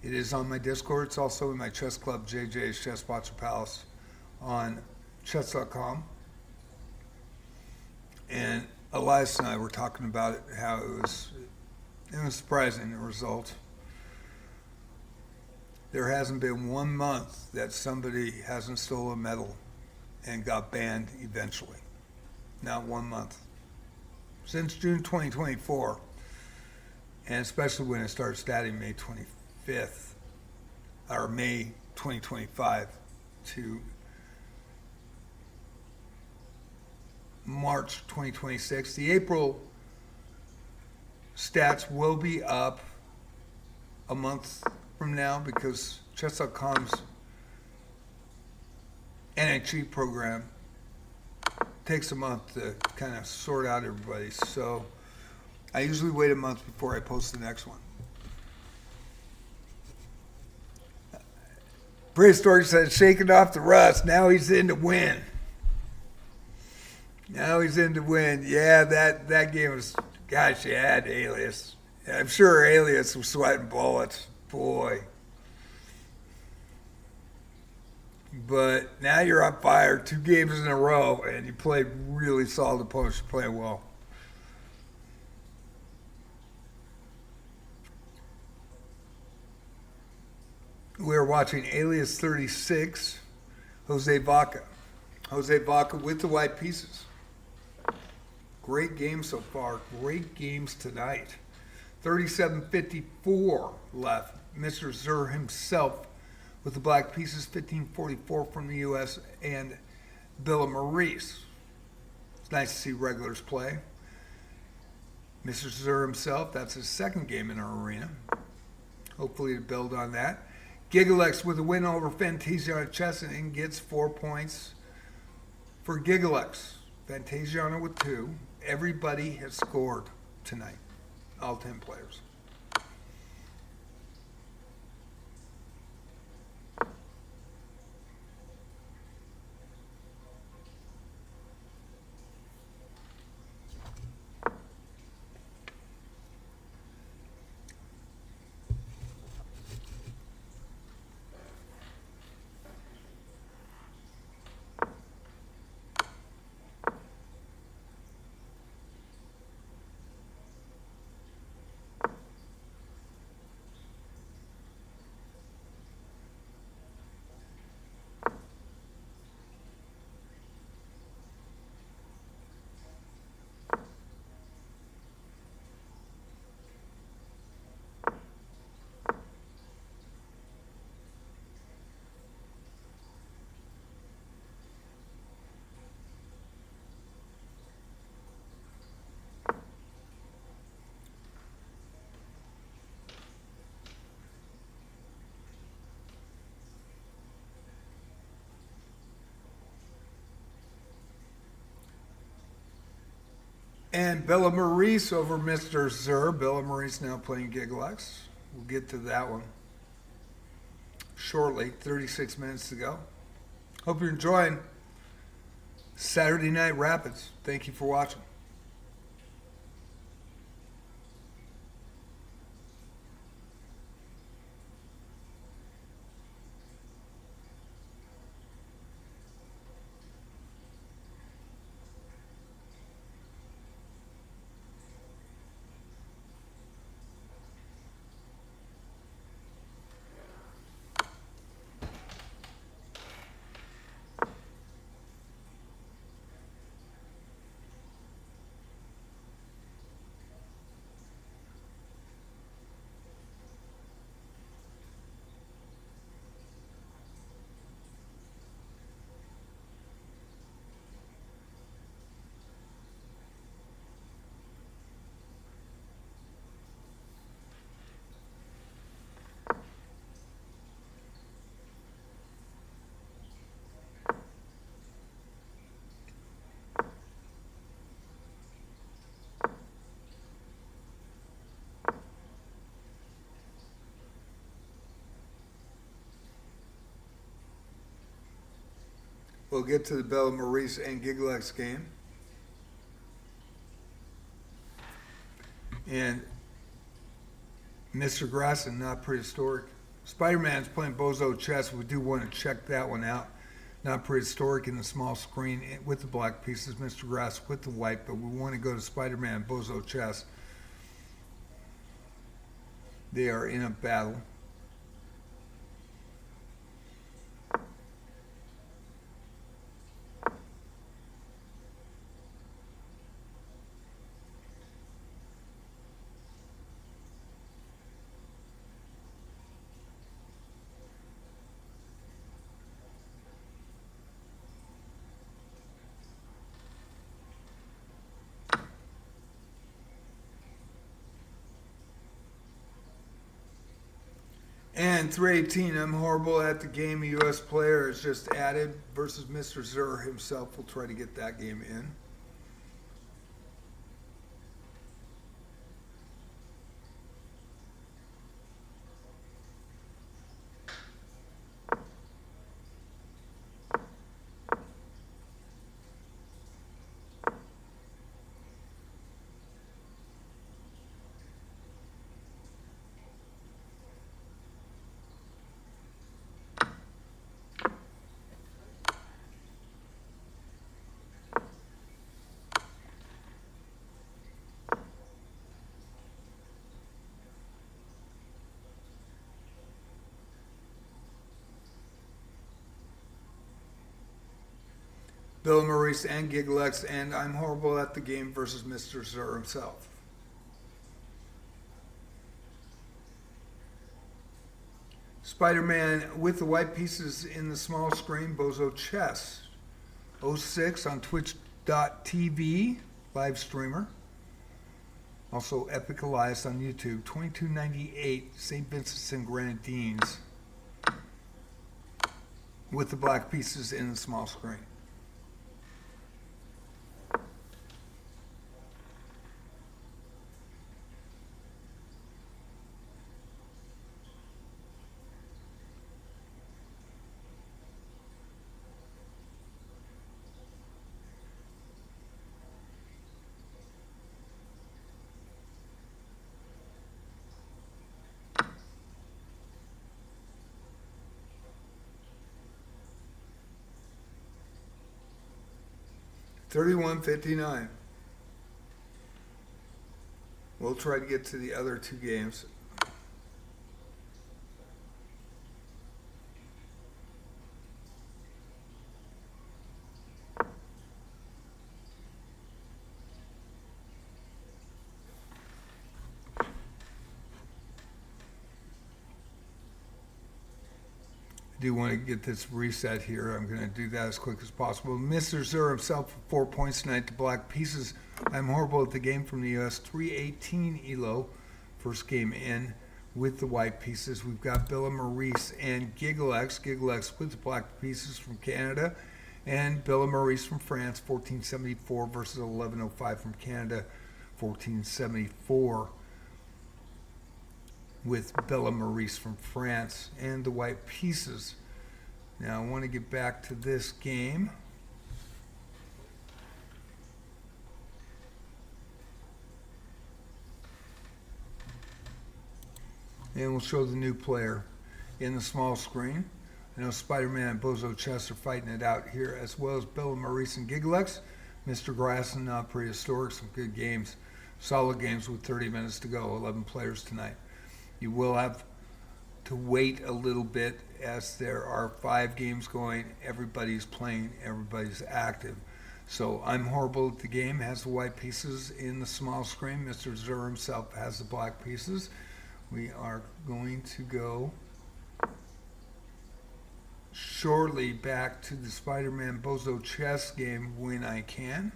It is on my Discord. It's also in my chess club, JJ's Chess Watcher Palace, on chess.com. And Elias and I were talking about it, how it was surprising, the result. There hasn't been 1 month that somebody hasn't stolen a medal and got banned eventually. Not 1 month. Since June 2024, and especially when it started statting May 25th, or May 2025 to March 2026. The April stats will be up a month from now because Chess.com's NHG program takes a month to kind of sort out everybody. So I usually wait a month before I post the next one. Prehistoric said, shaking off the rust. Now he's in to win. Now he's in to win. Yeah, that game was, gosh, you had Alias. I'm sure Alias was sweating bullets. Boy. But now you're on fire 2 games in a row, and you played really solid opponents. You're playing well. We're watching Alias 36, Jose Vaca. Jose Vaca with the white pieces. Great game so far. Great games tonight. 37:54 left. Mr. Zur himself with the black pieces, 15:44 from the U.S. and Bill and Maurice. It's nice to see regulars play. Mr. Zur himself, that's his 2nd game in our arena. Hopefully to build on that. Gigalex with a win over Fantasiana Chesson and gets 4 points for Gigalex. Fantasiana with 2. Everybody has scored tonight. All 10 players. And Bella Maurice over Mr. Zur. Bella Maurice now playing Gigalex. We'll get to that one shortly. 36 minutes to go. Hope you're enjoying Saturday Night Rapids. Thank you for watching. We'll get to the Bella Maurice and Giglex game. And Mr. Grasson, not prehistoric. Spider-Man's playing Bozo Chess. We do want to check that one out. Not prehistoric in the small screen with the black pieces. Mr. Grass with the white, but we want to go to Spider-Man Bozo Chess. They are in a battle. And 318, I'm horrible at the game. A U.S. player is just added versus Mr. Zur himself. We'll try to get that game in. Bill Maurice and Giglex, and I'm horrible at the game versus Mr. Zur himself. Spider-Man with the white pieces in the small screen, Bozo Chess. 06 on twitch.tv, live streamer. Also Epic Elias on YouTube, 2298, St. Vincent's and Grenadines. With the black pieces in the small screen. $31.59. We'll try to get to the other two games. I do want to get this reset here. I'm going to do that as quick as possible. Mr. Zur himself, 4 points tonight to black pieces. I'm horrible at the game from the U.S. 318 Elo. First game in with the white pieces. We've got Bella Maurice and Giglex. Giglex with the black pieces from Canada. And Bella Maurice from France, 1474 versus 1105 from Canada, 1474. With Bella Maurice from France and the white pieces. Now I want to get back to this game. And we'll show the new player in the small screen. I know Spider-Man and Bozo Chess are fighting it out here, as well as Bella Maurice and Giglex. Mr. Grasson, not prehistoric, some good games. Solid games with 30 minutes to go, 11 players tonight. You will have to wait a little bit as there are 5 games going. Everybody's playing, everybody's active. So I'm horrible at the game, has the white pieces in the small screen. Mr. Zur himself has the black pieces. We are going to go shortly back to the Spider-Man Bozo Chess game when I can.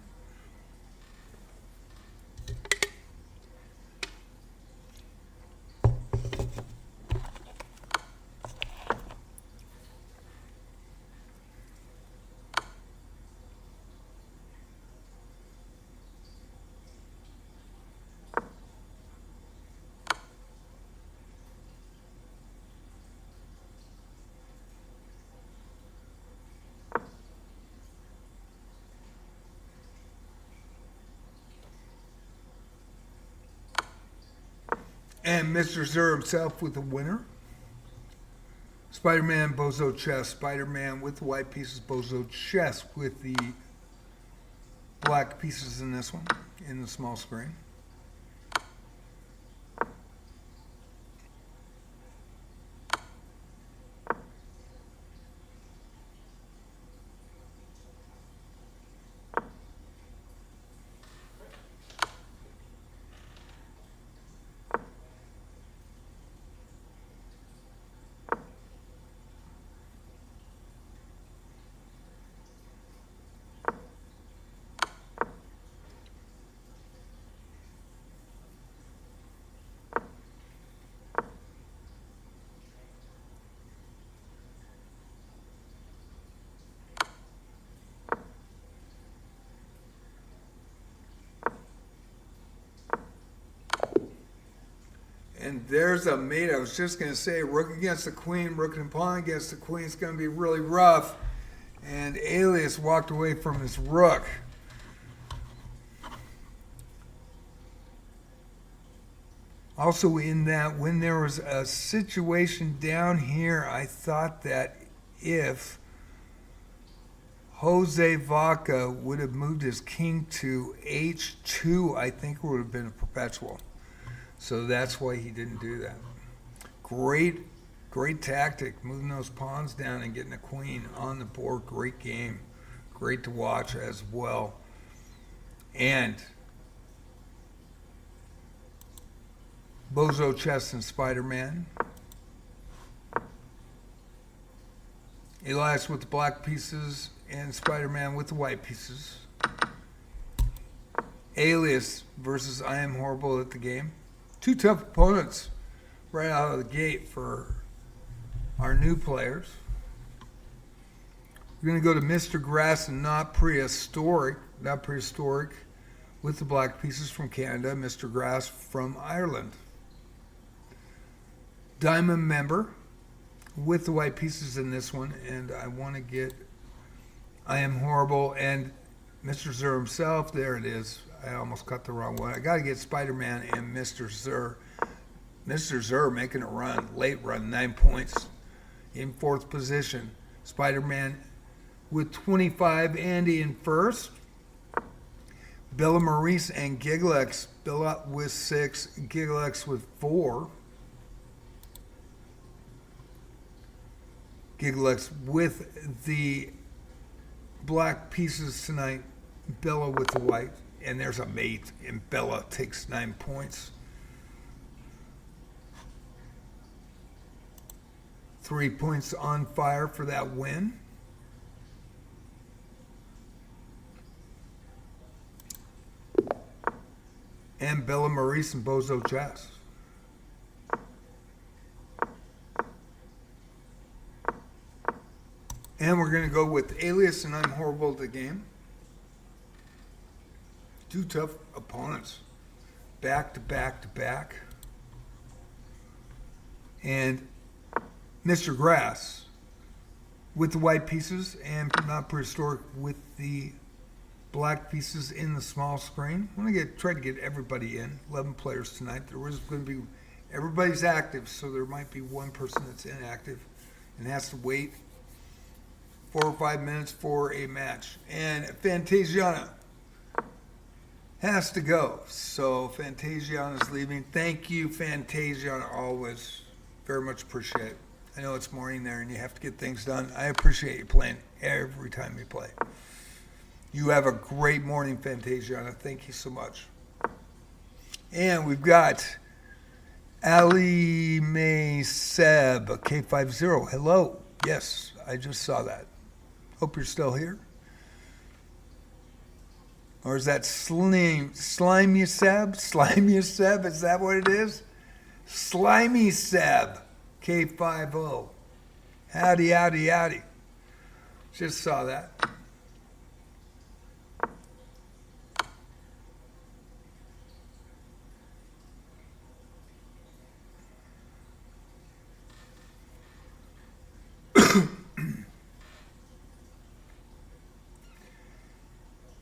And Mr. Zur himself with the winner. Spider-Man, Bozo Chess. Spider-Man with the white pieces, Bozo Chess with the black pieces in this one, in the small screen. And there's a mate. I was just going to say, rook against the queen, rook and pawn against the queen is going to be really rough. And Alias walked away from his rook. Also in that, when there was a situation down here, I thought that if Jose Vaca would have moved his king to h2, I think it would have been a perpetual. So that's why he didn't do that. Great tactic, moving those pawns down and getting a queen on the board. Great game. Great to watch as well. And Bozo Chess and Spider-Man. Elias with the black pieces and Spider-Man with the white pieces. Alias versus I Am Horrible at the game. Two tough opponents right out of the gate for our new players. We're going to go to Mr. Grass and Not Prehistoric with the black pieces from Canada, Mr. Grass from Ireland. Diamond Member with the white pieces in this one, and I want to get I Am Horrible and Mr. Zur himself. There it is. I almost cut the wrong one. I got to get Spider-Man and Mr. Zur. Mr. Zur making a run, late run, 9 points in fourth position. Spider-Man with 25, Andy in first. Bella Maurice and Giglex. Bella with 6, Giglex with 4. Giglex with the black pieces tonight. Bella with the white. And there's a mate, and Bella takes 9 points. 3 points on fire for that win. And Bella Maurice and Bozo Chess. And we're going to go with Alias and I'm Horrible at the game. Two tough opponents, back to back to back. And Mr. Grass with the white pieces and Not Prehistoric with the black pieces in the small screen. I'm going to try to get everybody in, 11 players tonight. There was going to be, everybody's active, so there might be one person that's inactive and has to wait 4 or 5 minutes for a match. And Fantasiana has to go. So Fantasiana's leaving. Thank you, Fantasiana, always. Very much appreciate it. I know it's morning there and you have to get things done. I appreciate you playing every time you play. You have a great morning, Fantasiana. Thank you so much. And we've got Ali May Seb, K50. Hello. Yes, I just saw that. Hope you're still here. Or is that Slimy Seb? Slimy Seb, is that what it is? Slimy Seb, K50. Howdy, howdy, howdy. Just saw that.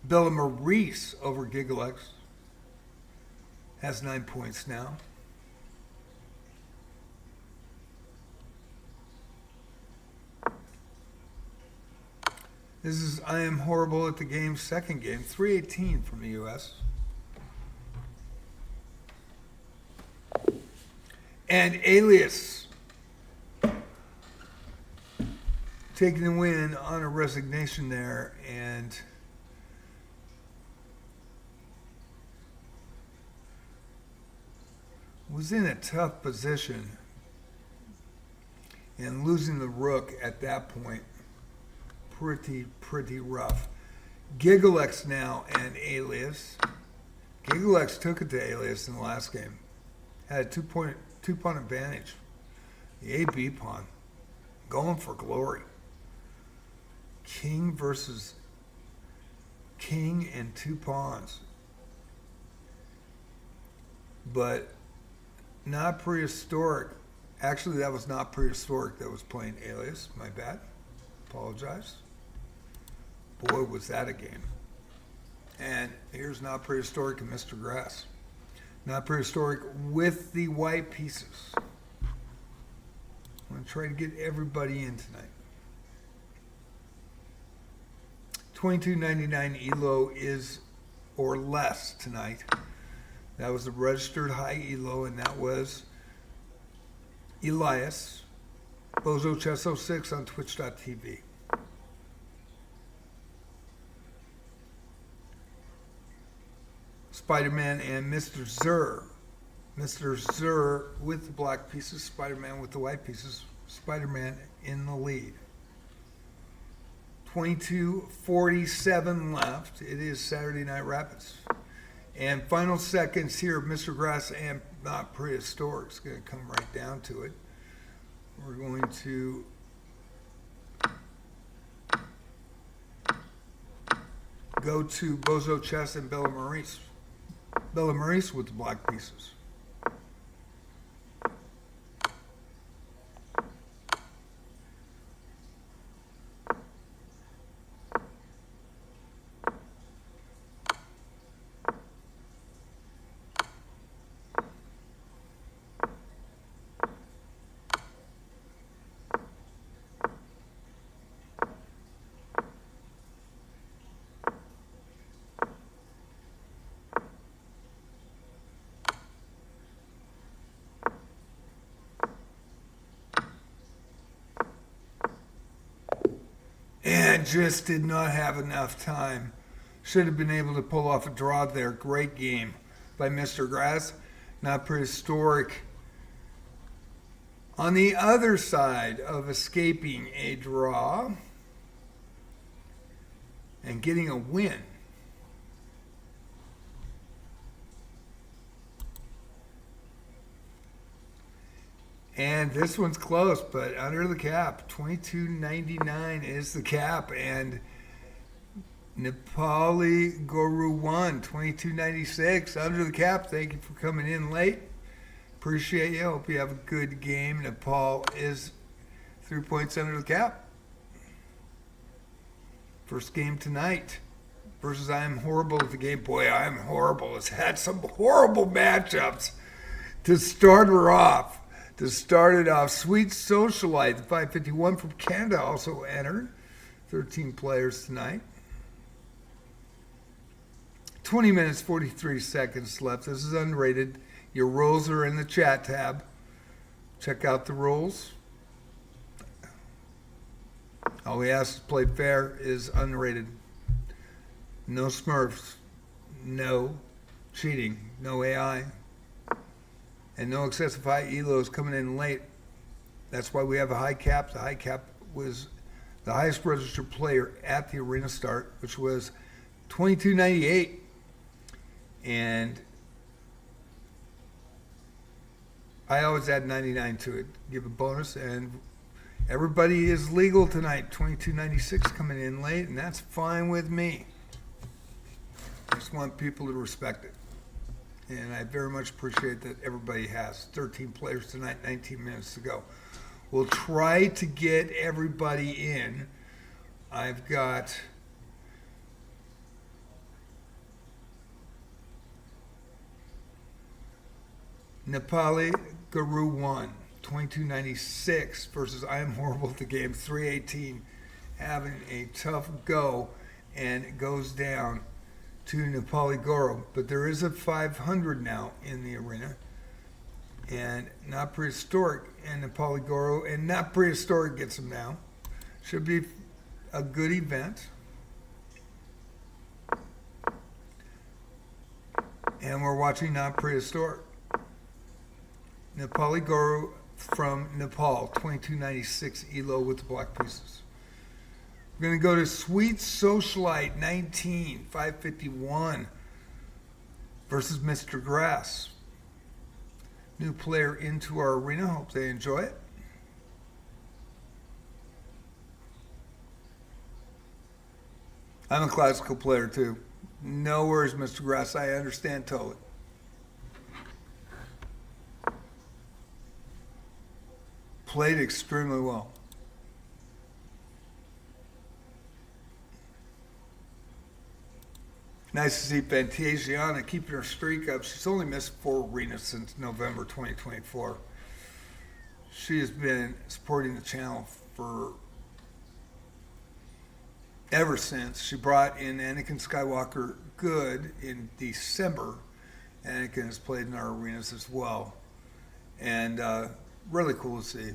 Bella Maurice over Gigalex has 9 points now. This is I Am Horrible at the Game, second game, 318 from the U.S. And Alias taking the win on a resignation there, and was in a tough position, and losing the rook at that point, pretty rough. Gigglex now and Alias. Gigglex took it to Alias in the last game. Had a two-pawn advantage. The AB pawn. Going for glory. King versus king and two pawns. But not prehistoric. Actually, that was not prehistoric. That was playing Alias. My bad. Apologize. Boy, was that a game. And here's not prehistoric and Mr. Grass. Not prehistoric with the white pieces. I'm going to try to get everybody in tonight. $22.99 Elo is or less tonight. That was the registered high Elo, and that was Elias, Bozo Chess 06 on twitch.tv. Spider-Man and Mr. Zur. Mr. Zur with the black pieces, Spider-Man with the white pieces. Spider-Man in the lead. 22:47 left. It is Saturday Night Rapids. And final seconds here of Mr. Grass and not prehistoric. It's going to come right down to it. We're going to go to Bozo Chess and Bella Maurice. Bella Maurice with the black pieces. And just did not have enough time. Should have been able to pull off a draw there. Great game by Mr. Grass. Not prehistoric. On the other side of escaping a draw and getting a win, and this one's close, but under the cap. $22.99 is the cap. And Nepali Guru won. $22.96 under the cap. Thank you for coming in late. Appreciate you. Hope you have a good game. Nepal is 3 points under the cap. First game tonight versus I Am Horrible at the Game. Boy, I Am Horrible has had some horrible matchups to start her off. To start it off, Sweet Socialite, the 551 from Canada, also entered. 13 players tonight. 20 minutes, 43 seconds left. This is unrated. Your rules are in the chat tab. Check out the rules. All we ask to play fair is unrated. No smurfs. No cheating. No AI. And no excessive high elos coming in late. That's why we have a high cap. The high cap was the highest registered player at the arena start, which was $22.98. And I always add 99 to it. Give a bonus. And everybody is legal tonight. $22.96 coming in late, and that's fine with me. I just want people to respect it. And I very much appreciate that everybody has. 13 players tonight, 19 minutes to go. We'll try to get everybody in. I've got Nepali Guru 1, $22.96 versus I Am Horrible at the Game, 318. having a tough go, and it goes down to Nepali Goro. But there is a 500 now in the arena, and Not Prehistoric and Nepali Goro, and Not Prehistoric gets them now. Should be a good event. And we're watching Not Prehistoric. Nepali Goro from Nepal, 2296 Elo with the black pieces. We're going to go to Sweet Socialite 19, 551 versus Mr. Grass. New player into our arena. Hope they enjoy it. I'm a classical player too. No worries, Mr. Grass. I understand totally. Played extremely well. Nice to see Fantasiana keeping her streak up. She's only missed 4 arenas since November 2024. She has been supporting the channel for ever since. She brought in Anakin Skywalker Good in December. Anakin has played in our arenas as well. And really cool to see.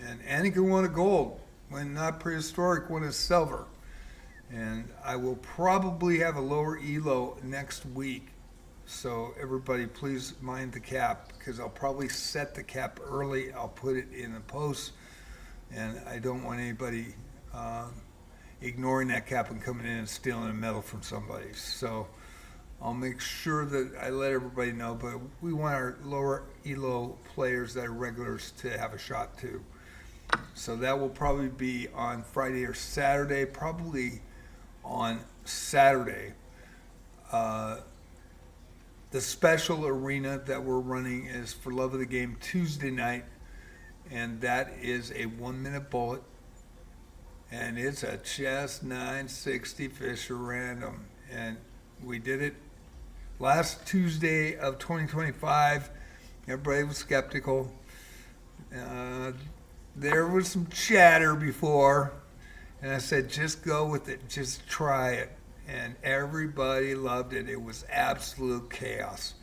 And Anakin won a gold when Not Prehistoric won a silver. And I will probably have a lower elo next week. So everybody please mind the cap, because I'll probably set the cap early. I'll put it in the post. And I don't want anybody ignoring that cap and coming in and stealing a medal from somebody. So I'll make sure that I let everybody know, but we want our lower elo players that are regulars to have a shot too. So that will probably be on Friday or Saturday, probably on Saturday. The special arena that we're running is for Love of the Game Tuesday night, and that is a 1-minute bullet, and it's a chess 960 Fisher random, and we did it last Tuesday of 2025. Everybody was skeptical. There was some chatter before, and I said, just go with it, just try it. And everybody loved it. It was absolute chaos.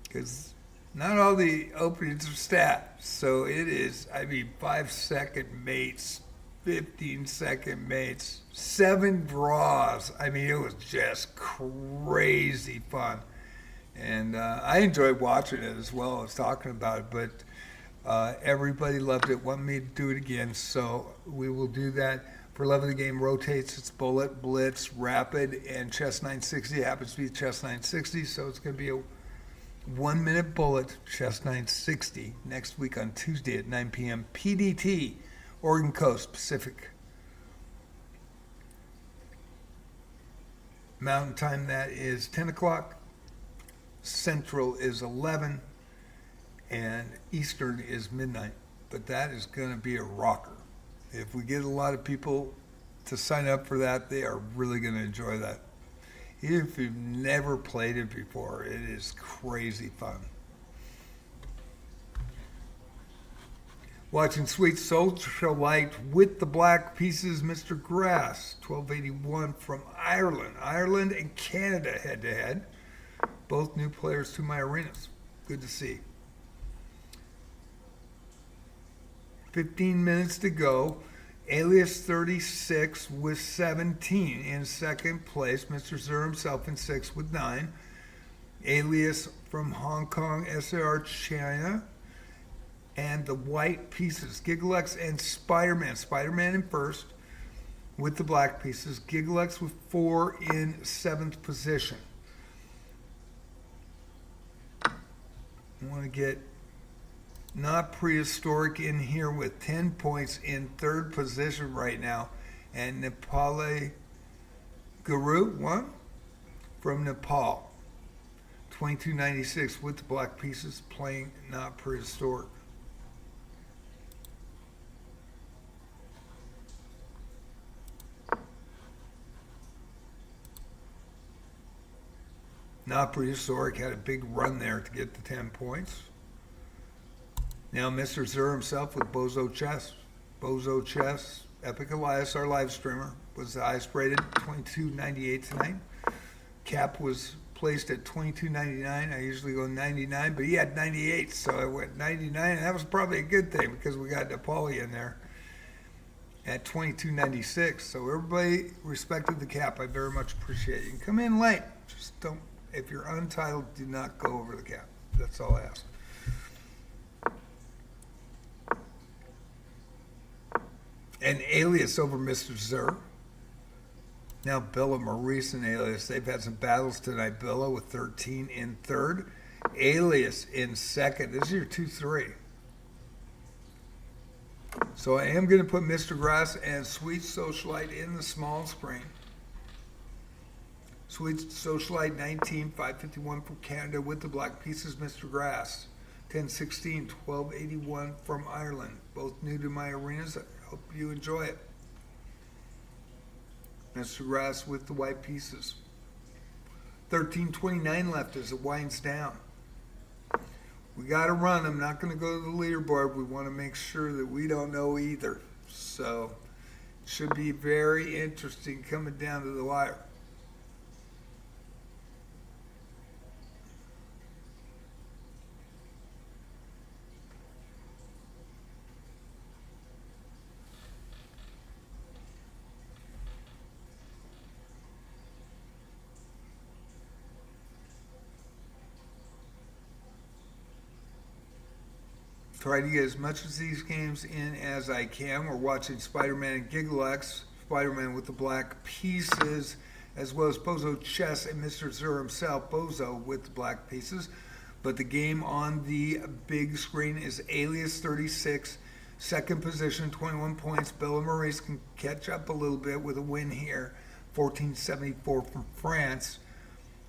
Because not all the openings are stats. So it is, 5-second mates, 15-second mates, 7 draws. It was just crazy fun. And I enjoyed watching it as well as talking about it. But everybody loved it, wanted me to do it again. So we will do that. For Love of the Game rotates, it's Bullet, Blitz, Rapid, and Chess 960. It happens to be Chess 960, so it's going to be a 1-minute bullet, Chess 960, next week on Tuesday at 9 p.m. PDT, Oregon Coast, Pacific. Mountain time, that is 10 o'clock. Central is 11, and Eastern is midnight. But that is going to be a rocker. If we get a lot of people to sign up for that, they are really going to enjoy that. Even if you've never played it before, it is crazy fun. Watching Sweet Socialite with the black pieces, Mr. Grass, 1281 from Ireland. Ireland and Canada head-to-head. Both new players to my arenas. Good to see. 15 minutes to go. Alias 36 with 17 in second place. Mr. Zur himself in 6 with 9. Alias from Hong Kong, SAR China. And the white pieces, Gigalex and Spider-Man. Spider-Man in first with the black pieces. Gigalex with 4 in 7th position. I want to get Not Prehistoric in here with 10 points in 3rd position right now. And Nepali Guru, 1 from Nepal. 2296 with the black pieces, playing Not Prehistoric. Not Prehistoric had a big run there to get the 10 points. Now Mr. Zur himself with Bozo Chess. Bozo Chess Epic Elias, our live streamer, was the highest rated, 22.98 tonight. Cap was placed at 22.99. I usually go 99, but he had 98, so I went 99, and that was probably a good thing because we got Nepali in there at 22.96. So everybody respected the Cap. I very much appreciate it. You can come in late. Just don't, if you're untitled, do not go over the Cap. That's all I ask. And Alias over Mr. Zer. Now Bella, Maurice, and Alias. They've had some battles tonight. Bella with 13 in third. Alias in second. This is your 2-3. So I am going to put Mr. Grass and Sweet Socialite in the small screen. Sweet Socialite 19, 551 from Canada with the black pieces. Mr. Grass 1016, 1281 from Ireland. Both new to my arenas. I hope you enjoy it. Mr. Grass with the white pieces. 13:29 left as it winds down. We got to run. I'm not going to go to the leaderboard. We want to make sure that we don't know either. So it should be very interesting coming down to the wire. Try to get as much of these games in as I can. We're watching Spider-Man and Gigalex, Spider-Man with the black pieces, as well as Bozo Chess and Mr. Zer himself, Bozo with the black pieces. But the game on the big screen is Alias 36, second position, 21 points. Bella Maurice can catch up a little bit with a win here, 1474 from France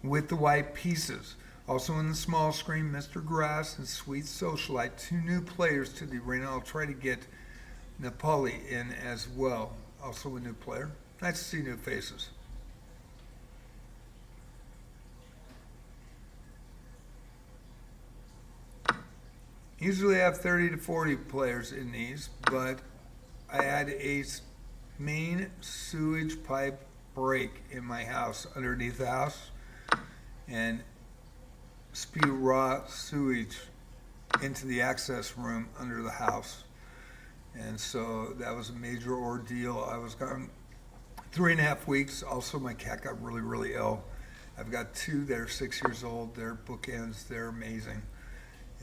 with the white pieces. Also in the small screen, Mr. Grass and Sweet Socialite, two new players to the arena. I'll try to get Nepali in as well. Also a new player. Nice to see new faces. Usually I have 30 to 40 players in these, but I had a main sewage pipe break in my house, underneath the house, and spew raw sewage into the access room under the house. And so that was a major ordeal. I was gone 3.5 weeks. Also, my cat got really, really ill. I've got two that are 6 years old. They're bookends. They're amazing.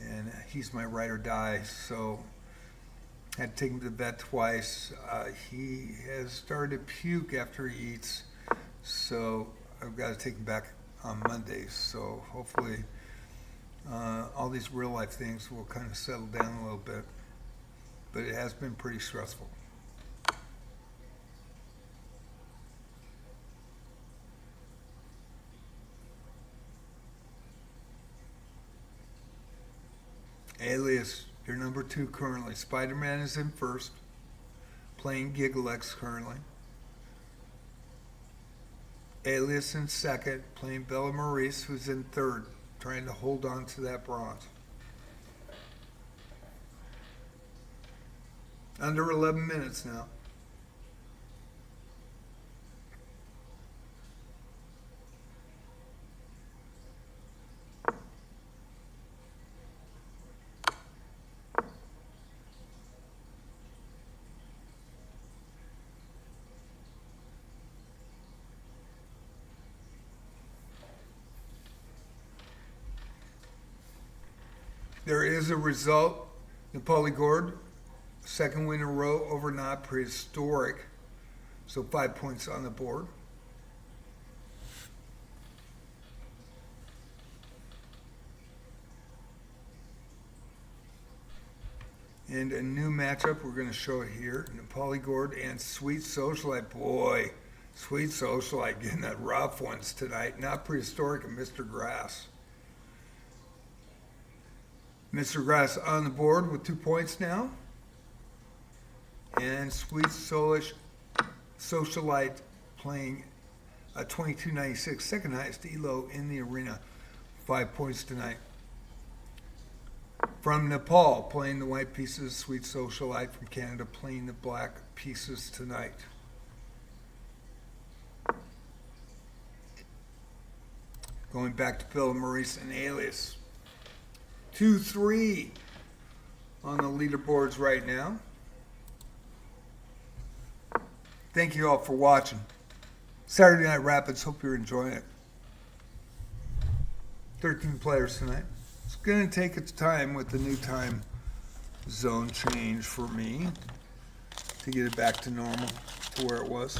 And he's my ride or die. So I had to take him to the vet twice. He has started to puke after he eats. So I've got to take him back on Monday. So hopefully all these real life things will kind of settle down a little bit, but it has been pretty stressful. Alias, you're number 2 currently. Spider-Man is in first, playing Gigalex currently. Alias in second, playing Bella Maurice, who's in third, trying to hold on to that bronze. Under 11 minutes now. There is a result. Nepali Gord, second win in a row over Not Prehistoric. So 5 points on the board. And a new matchup, we're going to show it here. Nepali Gord and Sweet Socialite. Boy, Sweet Socialite getting the rough ones tonight. Not Prehistoric and Mr. Grass. Mr. Grass on the board with 2 points now. And Sweet Socialite playing a 22.96, second highest Elo in the arena. 5 points tonight. From Nepal, playing the white pieces. Sweet Socialite from Canada, playing the black pieces tonight. Going back to Bill, Maurice, and Alias. 2-3 on the leaderboards right now. Thank you all for watching. Saturday Night Rapids, hope you're enjoying it. 13 players tonight. It's going to take its time with the new time zone change for me to get it back to normal, to where it was.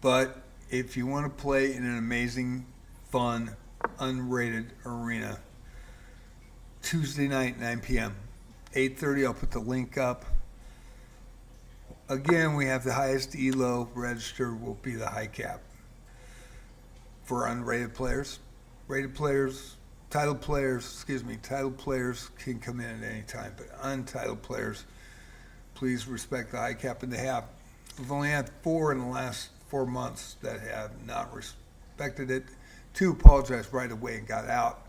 But if you want to play in an amazing, fun, unrated arena, Tuesday night, 9 p.m., 8:30, I'll put the link up. Again, we have the highest Elo registered will be the high cap for unrated players. Rated players, titled players can come in at any time, but untitled players, please respect the high cap. And they have. We've only had 4 in the last 4 months that have not respected it. 2 apologized right away and got out.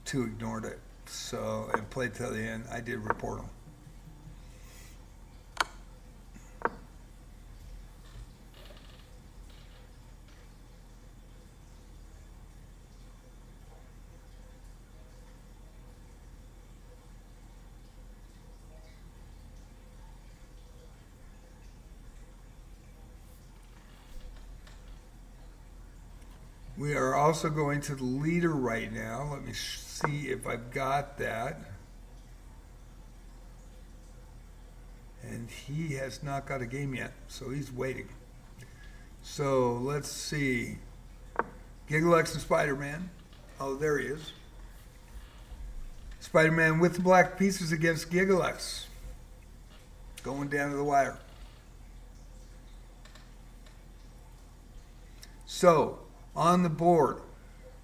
2 ignored it. So, and played till the end. I did report them. We are also going to the leader right now. Let me see if I've got that. And he has not got a game yet, so he's waiting. So let's see. Gigalex and Spider-Man. Oh, there he is. Spider-Man with the black pieces against Gigalex. Going down to the wire. So, on the board,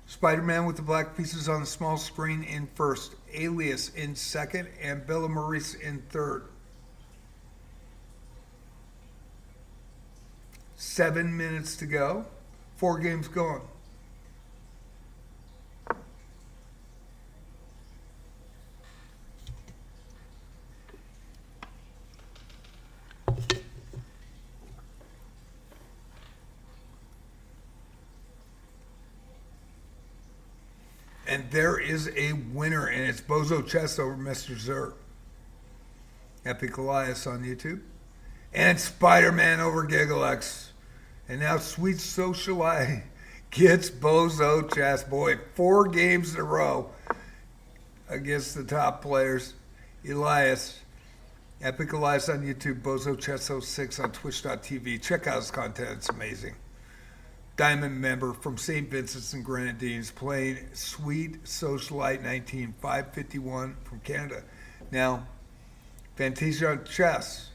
Spider-Man with the black pieces on the small screen in first, Alias in second, and Bella Maurice in third. 7 minutes to go. 4 games going. And there is a winner, and it's Bozo Chess over Mr. Zer. Epic Elias on YouTube. And Spider-Man over Gigalex. And now Sweet Socialite gets Bozo Chess. Boy, 4 games in a row against the top players. Elias. Epic Elias on YouTube. Bozo Chess 06 on Twitch.tv. Check out his content. It's amazing. Diamond member from St. Vincent's and Grenadines, playing Sweet Socialite 19, 551 from Canada. Now, Fantasia on Chess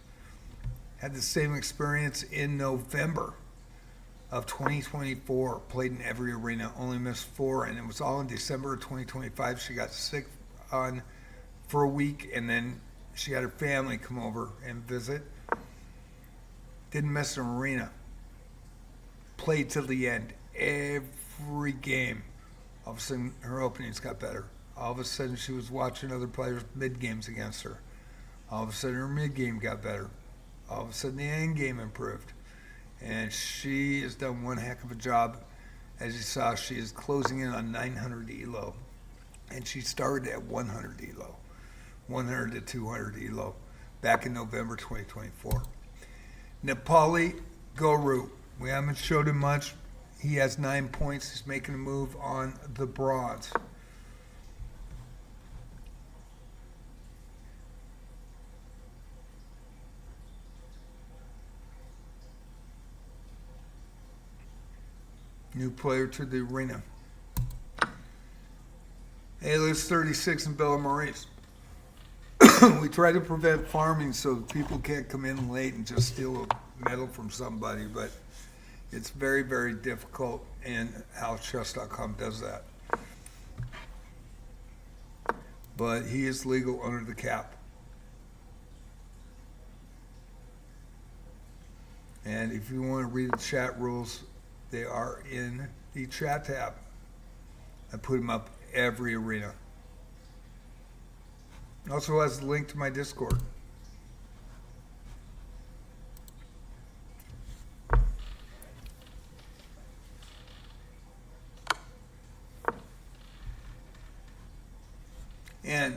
had the same experience in November of 2024. Played in every arena, only missed 4, and it was all in December of 2025. She got sick for a week, and then she had her family come over and visit. Didn't miss an arena. Played till the end, every game. All of a sudden, her openings got better. All of a sudden, she was watching other players' mid-games against her. All of a sudden, her mid-game got better. All of a sudden, the end game improved. And she has done one heck of a job. As you saw, she is closing in on 900 Elo. And she started at 100 Elo, 100 to 200 Elo, back in November 2024. Nepali Guru. We haven't showed him much. He has 9 points. He's making a move on the bronze. New player to the arena. Alias 36 and Bella Maurice. We try to prevent farming so people can't come in late and just steal a medal from somebody, but it's very, very difficult, and housechess.com does that. But he is legal under the cap. And if you want to read the chat rules, they are in the chat tab I put him up every arena. Also has a link to my Discord. And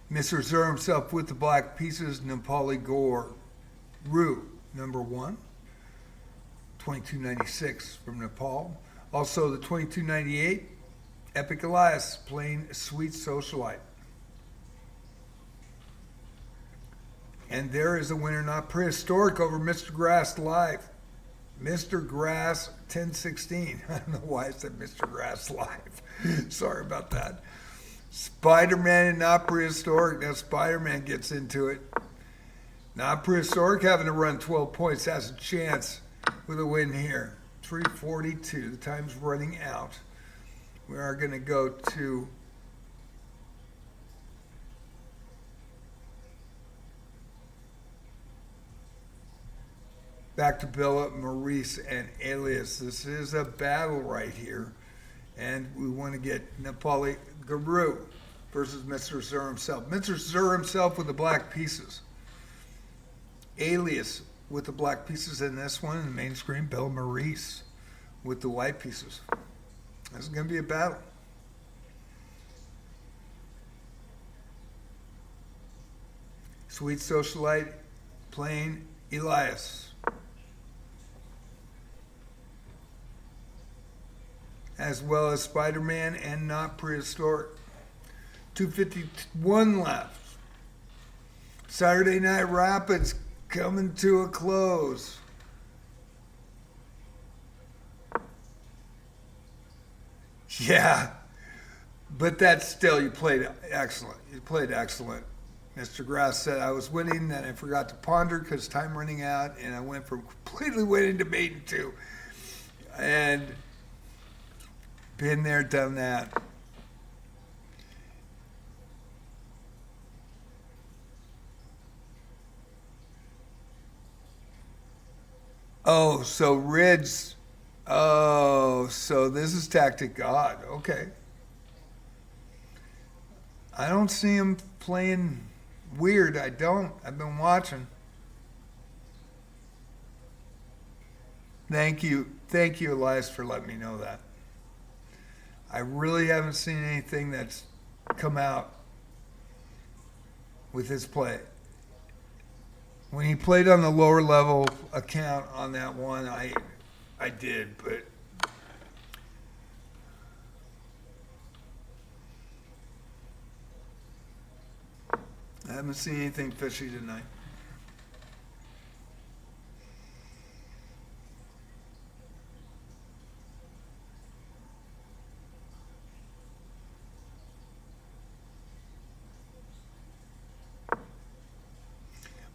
Mr. Zur himself with the black pieces, Nepali Gore, Rue, number 1, 2296 from Nepal. Also the 2298, Epic Elias, playing Sweet Socialite. And there is a winner not prehistoric over Mr. Grass Live. Mr. Grass 1016. I don't know why I said Mr. Grass Live. Sorry about that. Spider-Man and not prehistoric. Now Spider-Man gets into it. Not prehistoric having to run 12 points has a chance with a win here. 342. The time's running out. We are going to go to back to Bella, Maurice, and Alias. This is a battle right here. And we want to get Nepali Guru versus Mr. Zur himself. Mr. Zur himself with the black pieces. Alias with the black pieces in this one. In the main screen, Bella Maurice with the white pieces. This is going to be a battle. Sweet Socialite playing Elias. As well as Spider-Man and not prehistoric. 251 left. Saturday Night Rapids coming to a close. Yeah, but that's still, you played excellent. You played excellent. Mr. Grass said I was winning, then I forgot to ponder because time running out, and I went from completely winning to maiden 2. And been there, done that. Oh, so Ridge. Oh, so this is Tactic God. Okay. I don't see him playing weird. I don't. I've been watching. Thank you. Thank you, Elias, for letting me know that. I really haven't seen anything that's come out with his play. When he played on the lower level account on that one, I did, but I haven't seen anything fishy tonight.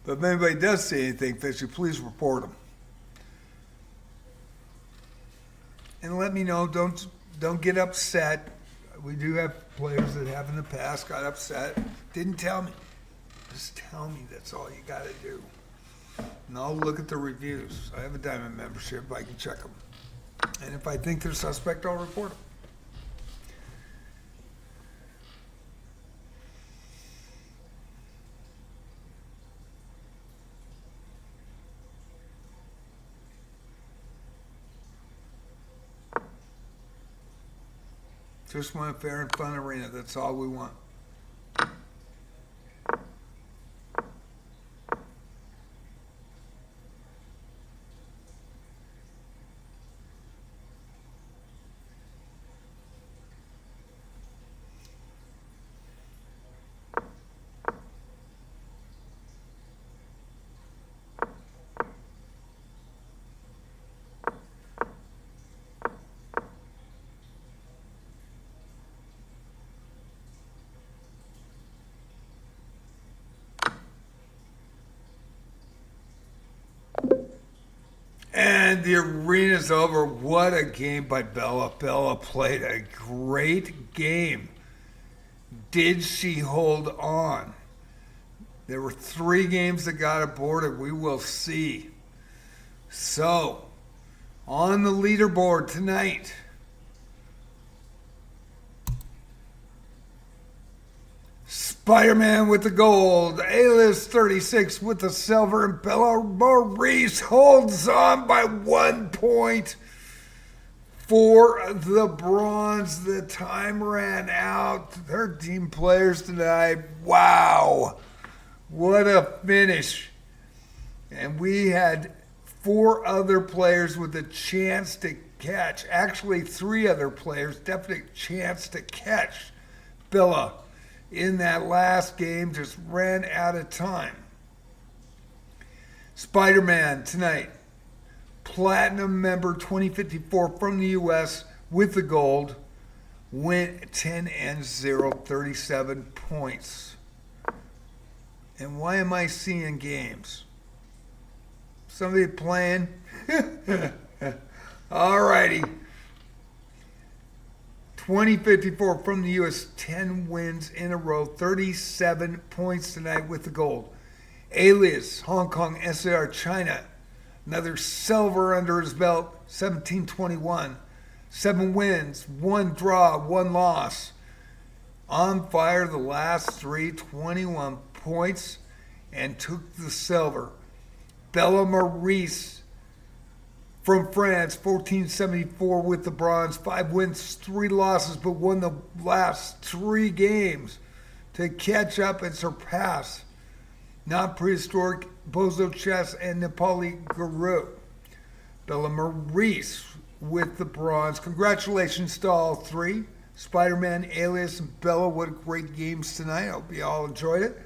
But if anybody does see anything fishy, please report them. And let me know. Don't get upset. We do have players that have in the past got upset. Didn't tell me. Just tell me. That's all you got to do. And I'll look at the reviews. I have a Diamond membership. I can check them. And if I think they're suspect, I'll report them. Just want a fair and fun arena. That's all we want. And the arena's over. What a game by Bella. Bella played a great game. Did she hold on? There were 3 games that got aborted. We will see. So, on the leaderboard tonight, Spider-Man with the gold. Elos 36 with the silver. And Bella Maurice holds on by 1 point for the bronze. The time ran out. 13 players tonight. Wow. What a finish. And we had 4 other players with a chance to catch. Actually, 3 other players, definite chance to catch Bella in that last game. Just ran out of time. Spider-Man tonight. Platinum member 2054 from the U.S. with the gold. Went 10-0, 37 points. And why am I seeing games? Somebody playing? Alrighty. 2054 from the U.S., 10 wins in a row, 37 points tonight with the gold. Alias, Hong Kong, SAR, China, another silver under his belt, 1721. 7 wins, 1 draw, 1 loss. On fire the last 3, 21 points, and took the silver. Bella Maurice from France, 1474 with the bronze. 5 wins, 3 losses, but won the last 3 games to catch up and surpass not prehistoric Bozo Chess and Nepali Guru. Bella Maurice with the bronze. Congratulations to all 3. Spider-Man, Alias, and Bella. What great games tonight. I hope you all enjoyed it.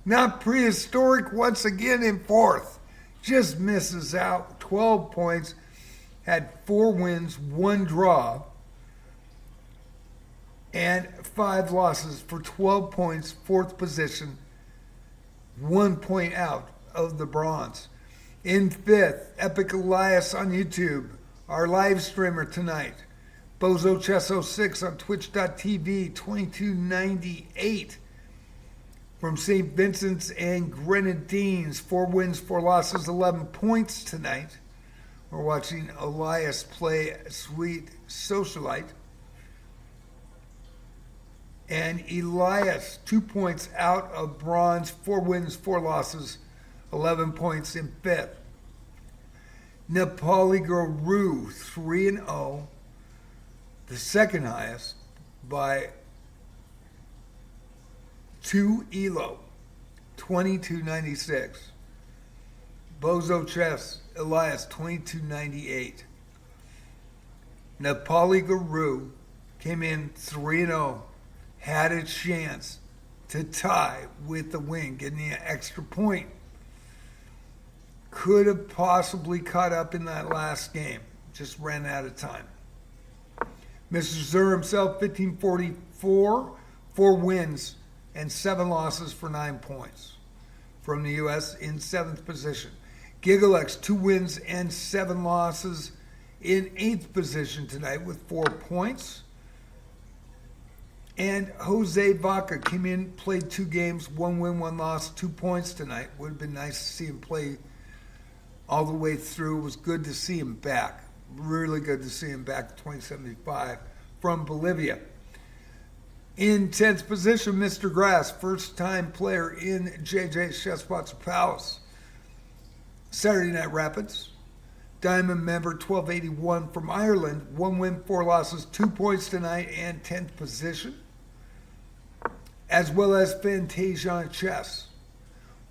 Not prehistoric once again in 4th. Just misses out. 12 points. Had 4 wins, 1 draw, and 5 losses for 12 points, 4th position, 1 point out of the bronze. In 5th, Epic Elias on YouTube, our live streamer tonight. Bozo Chess 06 on twitch.tv, 2298. From St. Vincent's and Grenadines, 4 wins, 4 losses, 11 points tonight. We're watching Elias play Sweet Socialite. And Elias, 2 points out of bronze, 4 wins, 4 losses, 11 points in 5th. Nepali Guru, 3-0, the second highest by 2 Elo, 2296. Bozo Chess, Elias, 2298. Nepali Guru came in 3-0, had a chance to tie with the win, getting an extra point. Could have possibly caught up in that last game, just ran out of time. Mr. Zur himself, 1544, 4 wins and 7 losses for 9 points. From the U.S. in 7th position. Gigalex, 2 wins and 7 losses in 8th position tonight with 4 points. And Jose Vaca came in, played 2 games, 1 win, 1 loss, 2 points tonight. Would have been nice to see him play all the way through. It was good to see him back. Really good to see him back at 2075 from Bolivia. In 10th position, Mr. Grass, first-time player in JJ's Chess Spots Palace. Saturday Night Rapids. Diamond member 1281 from Ireland. 1 win, 4 losses, 2 points tonight, and 10th position. As well as Fantasia Chess.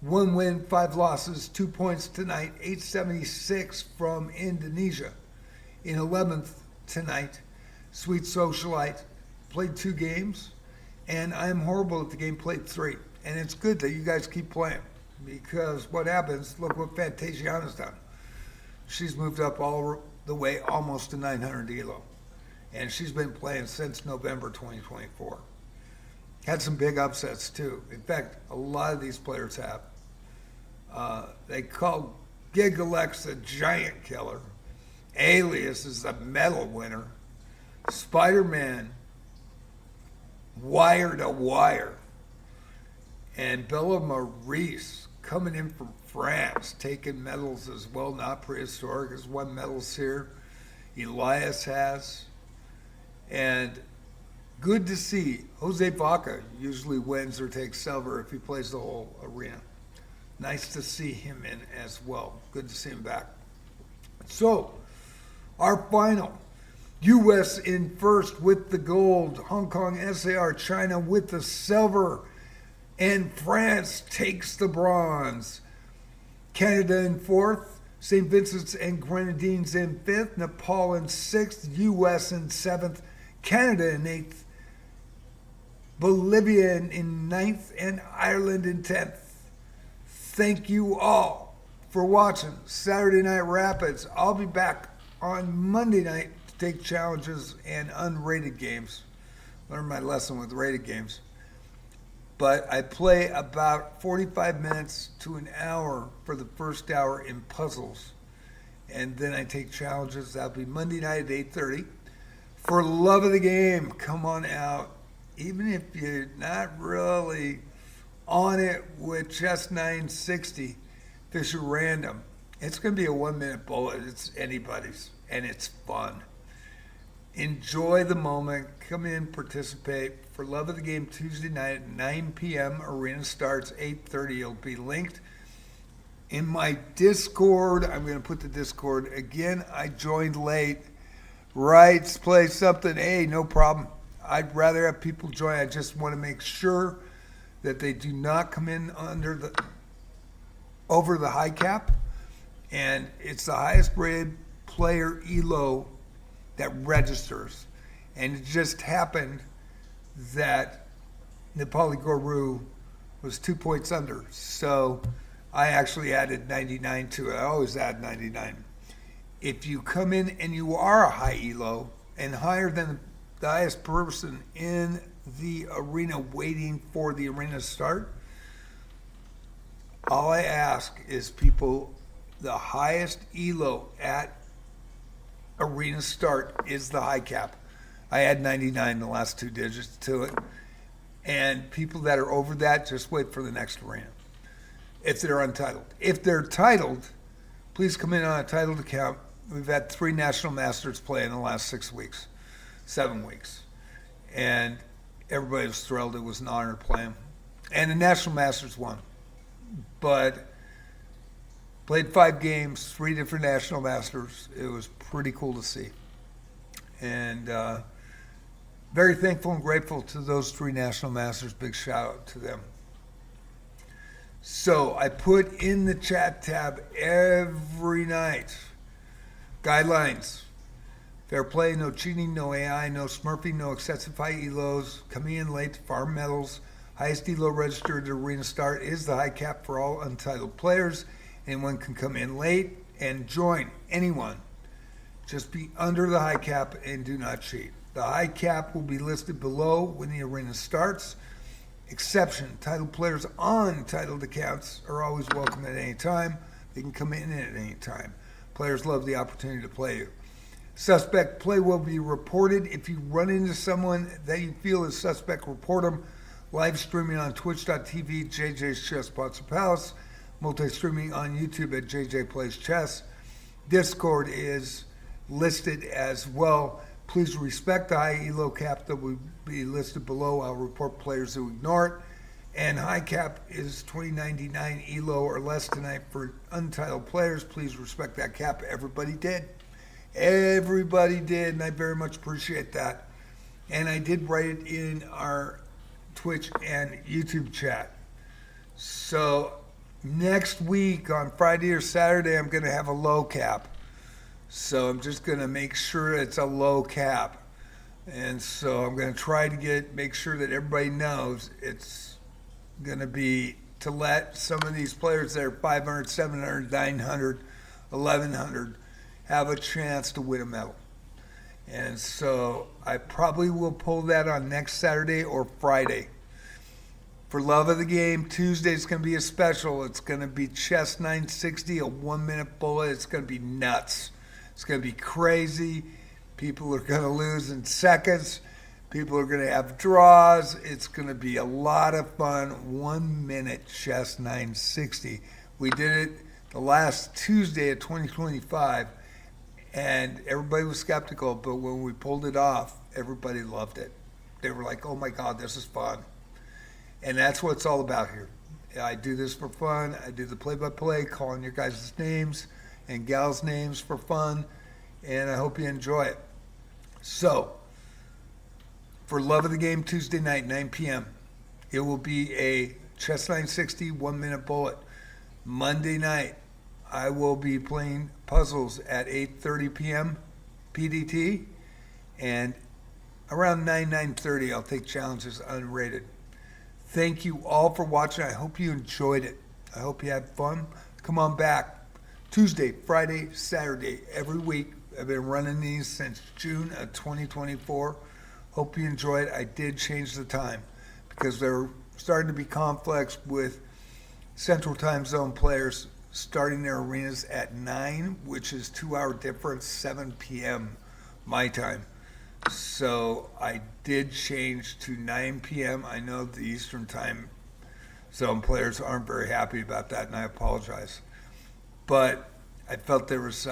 1 win, 5 losses, 2 points tonight, 876 from Indonesia. In 11th tonight, Sweet Socialite played 2 games, and I'm horrible at the game, played 3. And it's good that you guys keep playing, because what happens, look what Fantasiana's done. She's moved up all the way almost to 900 Elo, and she's been playing since November 2024. Had some big upsets too. In fact, a lot of these players have. They call Gigalex a giant killer. Alias is a medal winner. Spider-Man, wire to wire. And Bella Maurice coming in from France, taking medals as well, not prehistoric, has won medals here. Elias has. And Good to see. Jose Vaca usually wins or takes silver if he plays the whole arena. Nice to see him in as well. Good to see him back. So, our final. U.S. in first with the gold. Hong Kong SAR, China with the silver. And France takes the bronze. Canada in fourth. St. Vincent's and Grenadines in fifth. Nepal in sixth. U.S. in seventh. Canada in eighth. Bolivia in ninth. And Ireland in 10th. Thank you all for watching Saturday Night Rapids. I'll be back on Monday night to take challenges and unrated games. Learn my lesson with rated games. But I play about 45 minutes to an hour for the first hour in puzzles. And then I take challenges. That'll be Monday night at 8:30. For love of the game, come on out. Even if you're not really on it with chess 960, Fisher Random. It's going to be a 1-minute bullet. It's anybody's, and it's fun. Enjoy the moment. Come in, participate. For love of the game, Tuesday night at 9 p.m. Arena starts 8:30. It'll be linked in my Discord. I'm going to put the Discord again. I joined late. Writes, play something. Hey, no problem. I'd rather have people join. I just want to make sure that they do not come in over the high cap, and it's the highest rated player Elo that registers. And it just happened that Nepali Guru was 2 points under, so I actually added 99 to it. I always add 99. If you come in and you are a high Elo and higher than the highest person in the arena waiting for the arena to start, all I ask is people, the highest Elo at arena start is the high cap. I add 99, the last 2 digits to it. And people that are over that, just wait for the next arena if they're untitled. If they're titled, please come in on a titled account. We've had 3 National Masters play in the last 6 weeks, 7 weeks. And everybody was thrilled. It was an honor to play them. And the National Masters won. But played 5 games, 3 different National Masters. It was pretty cool to see. And very thankful and grateful to those 3 National Masters. Big shout out to them. So I put in the chat tab every night guidelines. Fair play, no cheating, no AI, no smurfing, no excessive high elos, coming in late to farm medals. Highest elo registered at arena start is the high cap for all untitled players. Anyone can come in late and join. Anyone. Just be under the high cap and do not cheat. The high cap will be listed below when the arena starts. Exception, titled players on titled accounts are always welcome at any time. They can come in at any time. Players love the opportunity to play you. Suspect play will be reported. If you run into someone that you feel is suspect, report them. Live streaming on twitch.tv, JJ's Chess Pots Palace. Multi-streaming on YouTube at JJ Plays Chess. Discord is listed as well. Please respect the high elo cap that will be listed below. I'll report players who ignore it. And high cap is 2099 elo or less tonight for untitled players. Please respect that cap. Everybody did. Everybody did, and I very much appreciate that. And I did write it in our Twitch and YouTube chat. So next week on Friday or Saturday, I'm going to have a low cap. So I'm just going to make sure it's a low cap. And so I'm going to try to make sure that everybody knows it's going to be to let some of these players that are 500, 700, 900, 1100 have a chance to win a medal. And so I probably will pull that on next Saturday or Friday. For love of the game, Tuesday's going to be a special. It's going to be chess 960, a 1-minute bullet. It's going to be nuts. It's going to be crazy. People are going to lose in seconds. People are going to have draws. It's going to be a lot of fun. 1-minute chess 960. We did it the last Tuesday of 2025, and everybody was skeptical, but when we pulled it off, everybody loved it. They were like, oh my God, this is fun. And that's what it's all about here. I do this for fun. I do the play-by-play, calling your guys' names and gals' names for fun. And I hope you enjoy it. So, for Love of the Game, Tuesday night, 9 p.m., it will be a Chess 960 1-minute bullet. Monday night, I will be playing puzzles at 8:30 p.m. PDT. And around 9:30, I'll take challenges unrated. Thank you all for watching. I hope you enjoyed it. I hope you had fun. Come on back. Tuesday, Friday, Saturday, every week. I've been running these since June of 2024. Hope you enjoyed. I did change the time because there are starting to be conflicts with Central Time Zone players starting their arenas at 9, which is 2-hour difference, 7 p.m. my time. So I did change to 9 p.m. I know the Eastern Time Zone players aren't very happy about that, and I apologize. But I felt there was,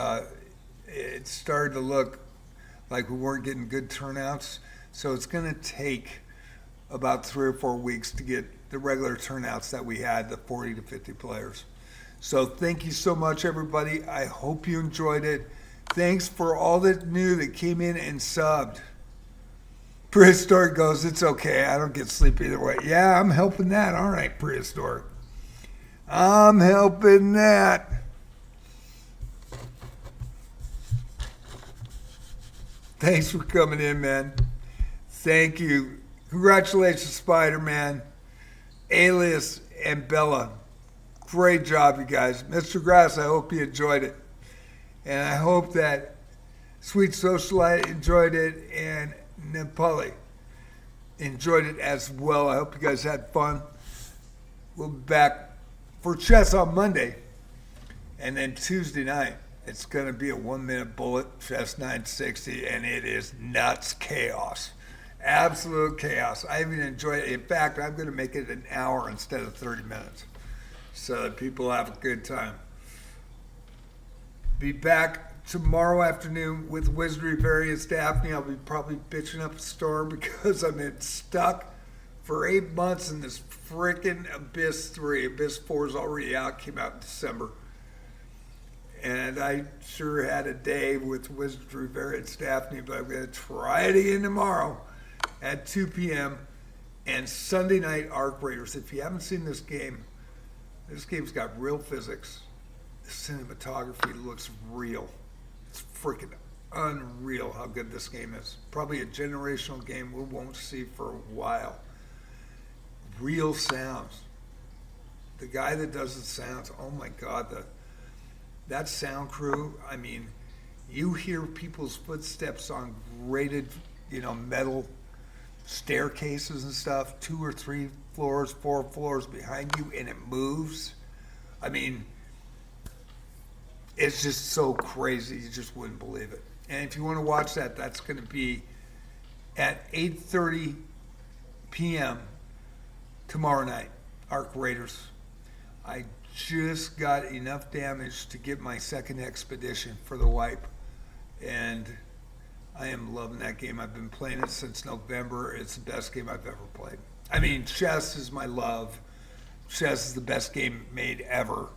it started to look like we weren't getting good turnouts. So it's going to take about 3 or 4 weeks to get the regular turnouts that we had, the 40 to 50 players. So thank you so much, everybody. I hope you enjoyed it. Thanks for all that new that came in and subbed. Prehistoric goes, it's okay. I don't get sleep either way. Yeah, I'm helping that. All right, Prehistoric. I'm helping that. Thanks for coming in, man. Thank you. Congratulations, Spider-Man, Alias, and Bella. Great job, you guys. Mr. Grass, I hope you enjoyed it. And I hope that Sweet Socialite enjoyed it and Nepali enjoyed it as well. I hope you guys had fun. We'll be back for chess on Monday. And then Tuesday night, it's going to be a 1-minute bullet, chess 960, and it is nuts chaos. Absolute chaos. I even enjoy it. In fact, I'm going to make it an hour instead of 30 minutes so that people have a good time. Be back tomorrow afternoon with Wizardry Various Daphne. I'll be probably bitching up a storm because I've been stuck for 8 months in this freaking Abyss 3. Abyss 4 is already out, came out in December. And I sure had a day with Wizardry Various Daphne, but I'm going to try it again tomorrow at 2 p.m. and Sunday night Arc Raiders. If you haven't seen this game's got real physics. The cinematography looks real. It's freaking unreal how good this game is. Probably a generational game we won't see for a while. Real sounds. The guy that does the sounds, oh my God, that sound crew, I mean, you hear people's footsteps on graded, metal staircases and stuff, 2 or 3 floors, 4 floors behind you, and it moves. I mean, it's just so crazy, you just wouldn't believe it. And if you want to watch that, that's going to be at 8:30 p.m. tomorrow night, Arc Raiders. I just got enough damage to get my second expedition for the wipe, and I am loving that game. I've been playing it since November. It's the best game I've ever played. I mean, chess is my love. Chess is the best game made ever.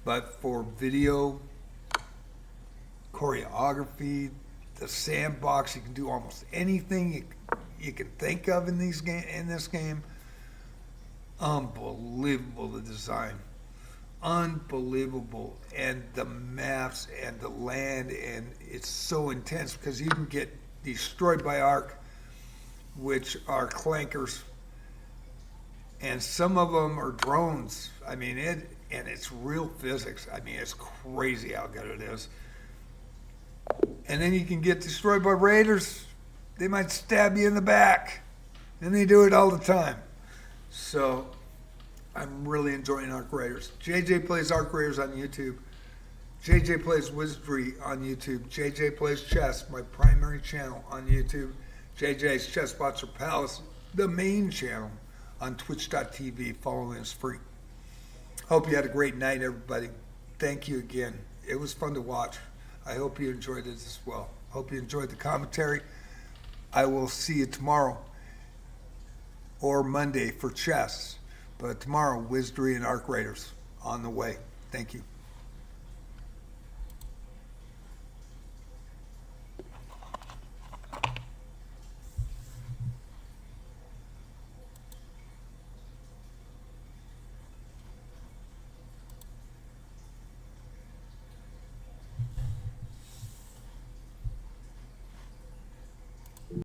But for video, choreography, the sandbox, you can do almost anything you can think of in this game. Unbelievable, the design. Unbelievable. And the maps and the land, and it's so intense because you can get destroyed by arc, which are clankers, and some of them are drones. I mean, it's real physics. I mean, it's crazy how good it is. And then you can get destroyed by raiders. They might stab you in the back, and they do it all the time. So I'm really enjoying Arc Raiders. JJ Plays Arc Raiders on YouTube. JJ Plays Wizardry on YouTube. JJ Plays Chess, my primary channel on YouTube. JJ's Chess Bots or Palace, the main channel on twitch.tv. Following is free. Hope you had a great night, everybody. Thank you again. It was fun to watch. I hope you enjoyed it as well. Hope you enjoyed the commentary. I will see you tomorrow. or Monday for chess. But tomorrow, Wizardry and Arc Raiders on the way. Thank you.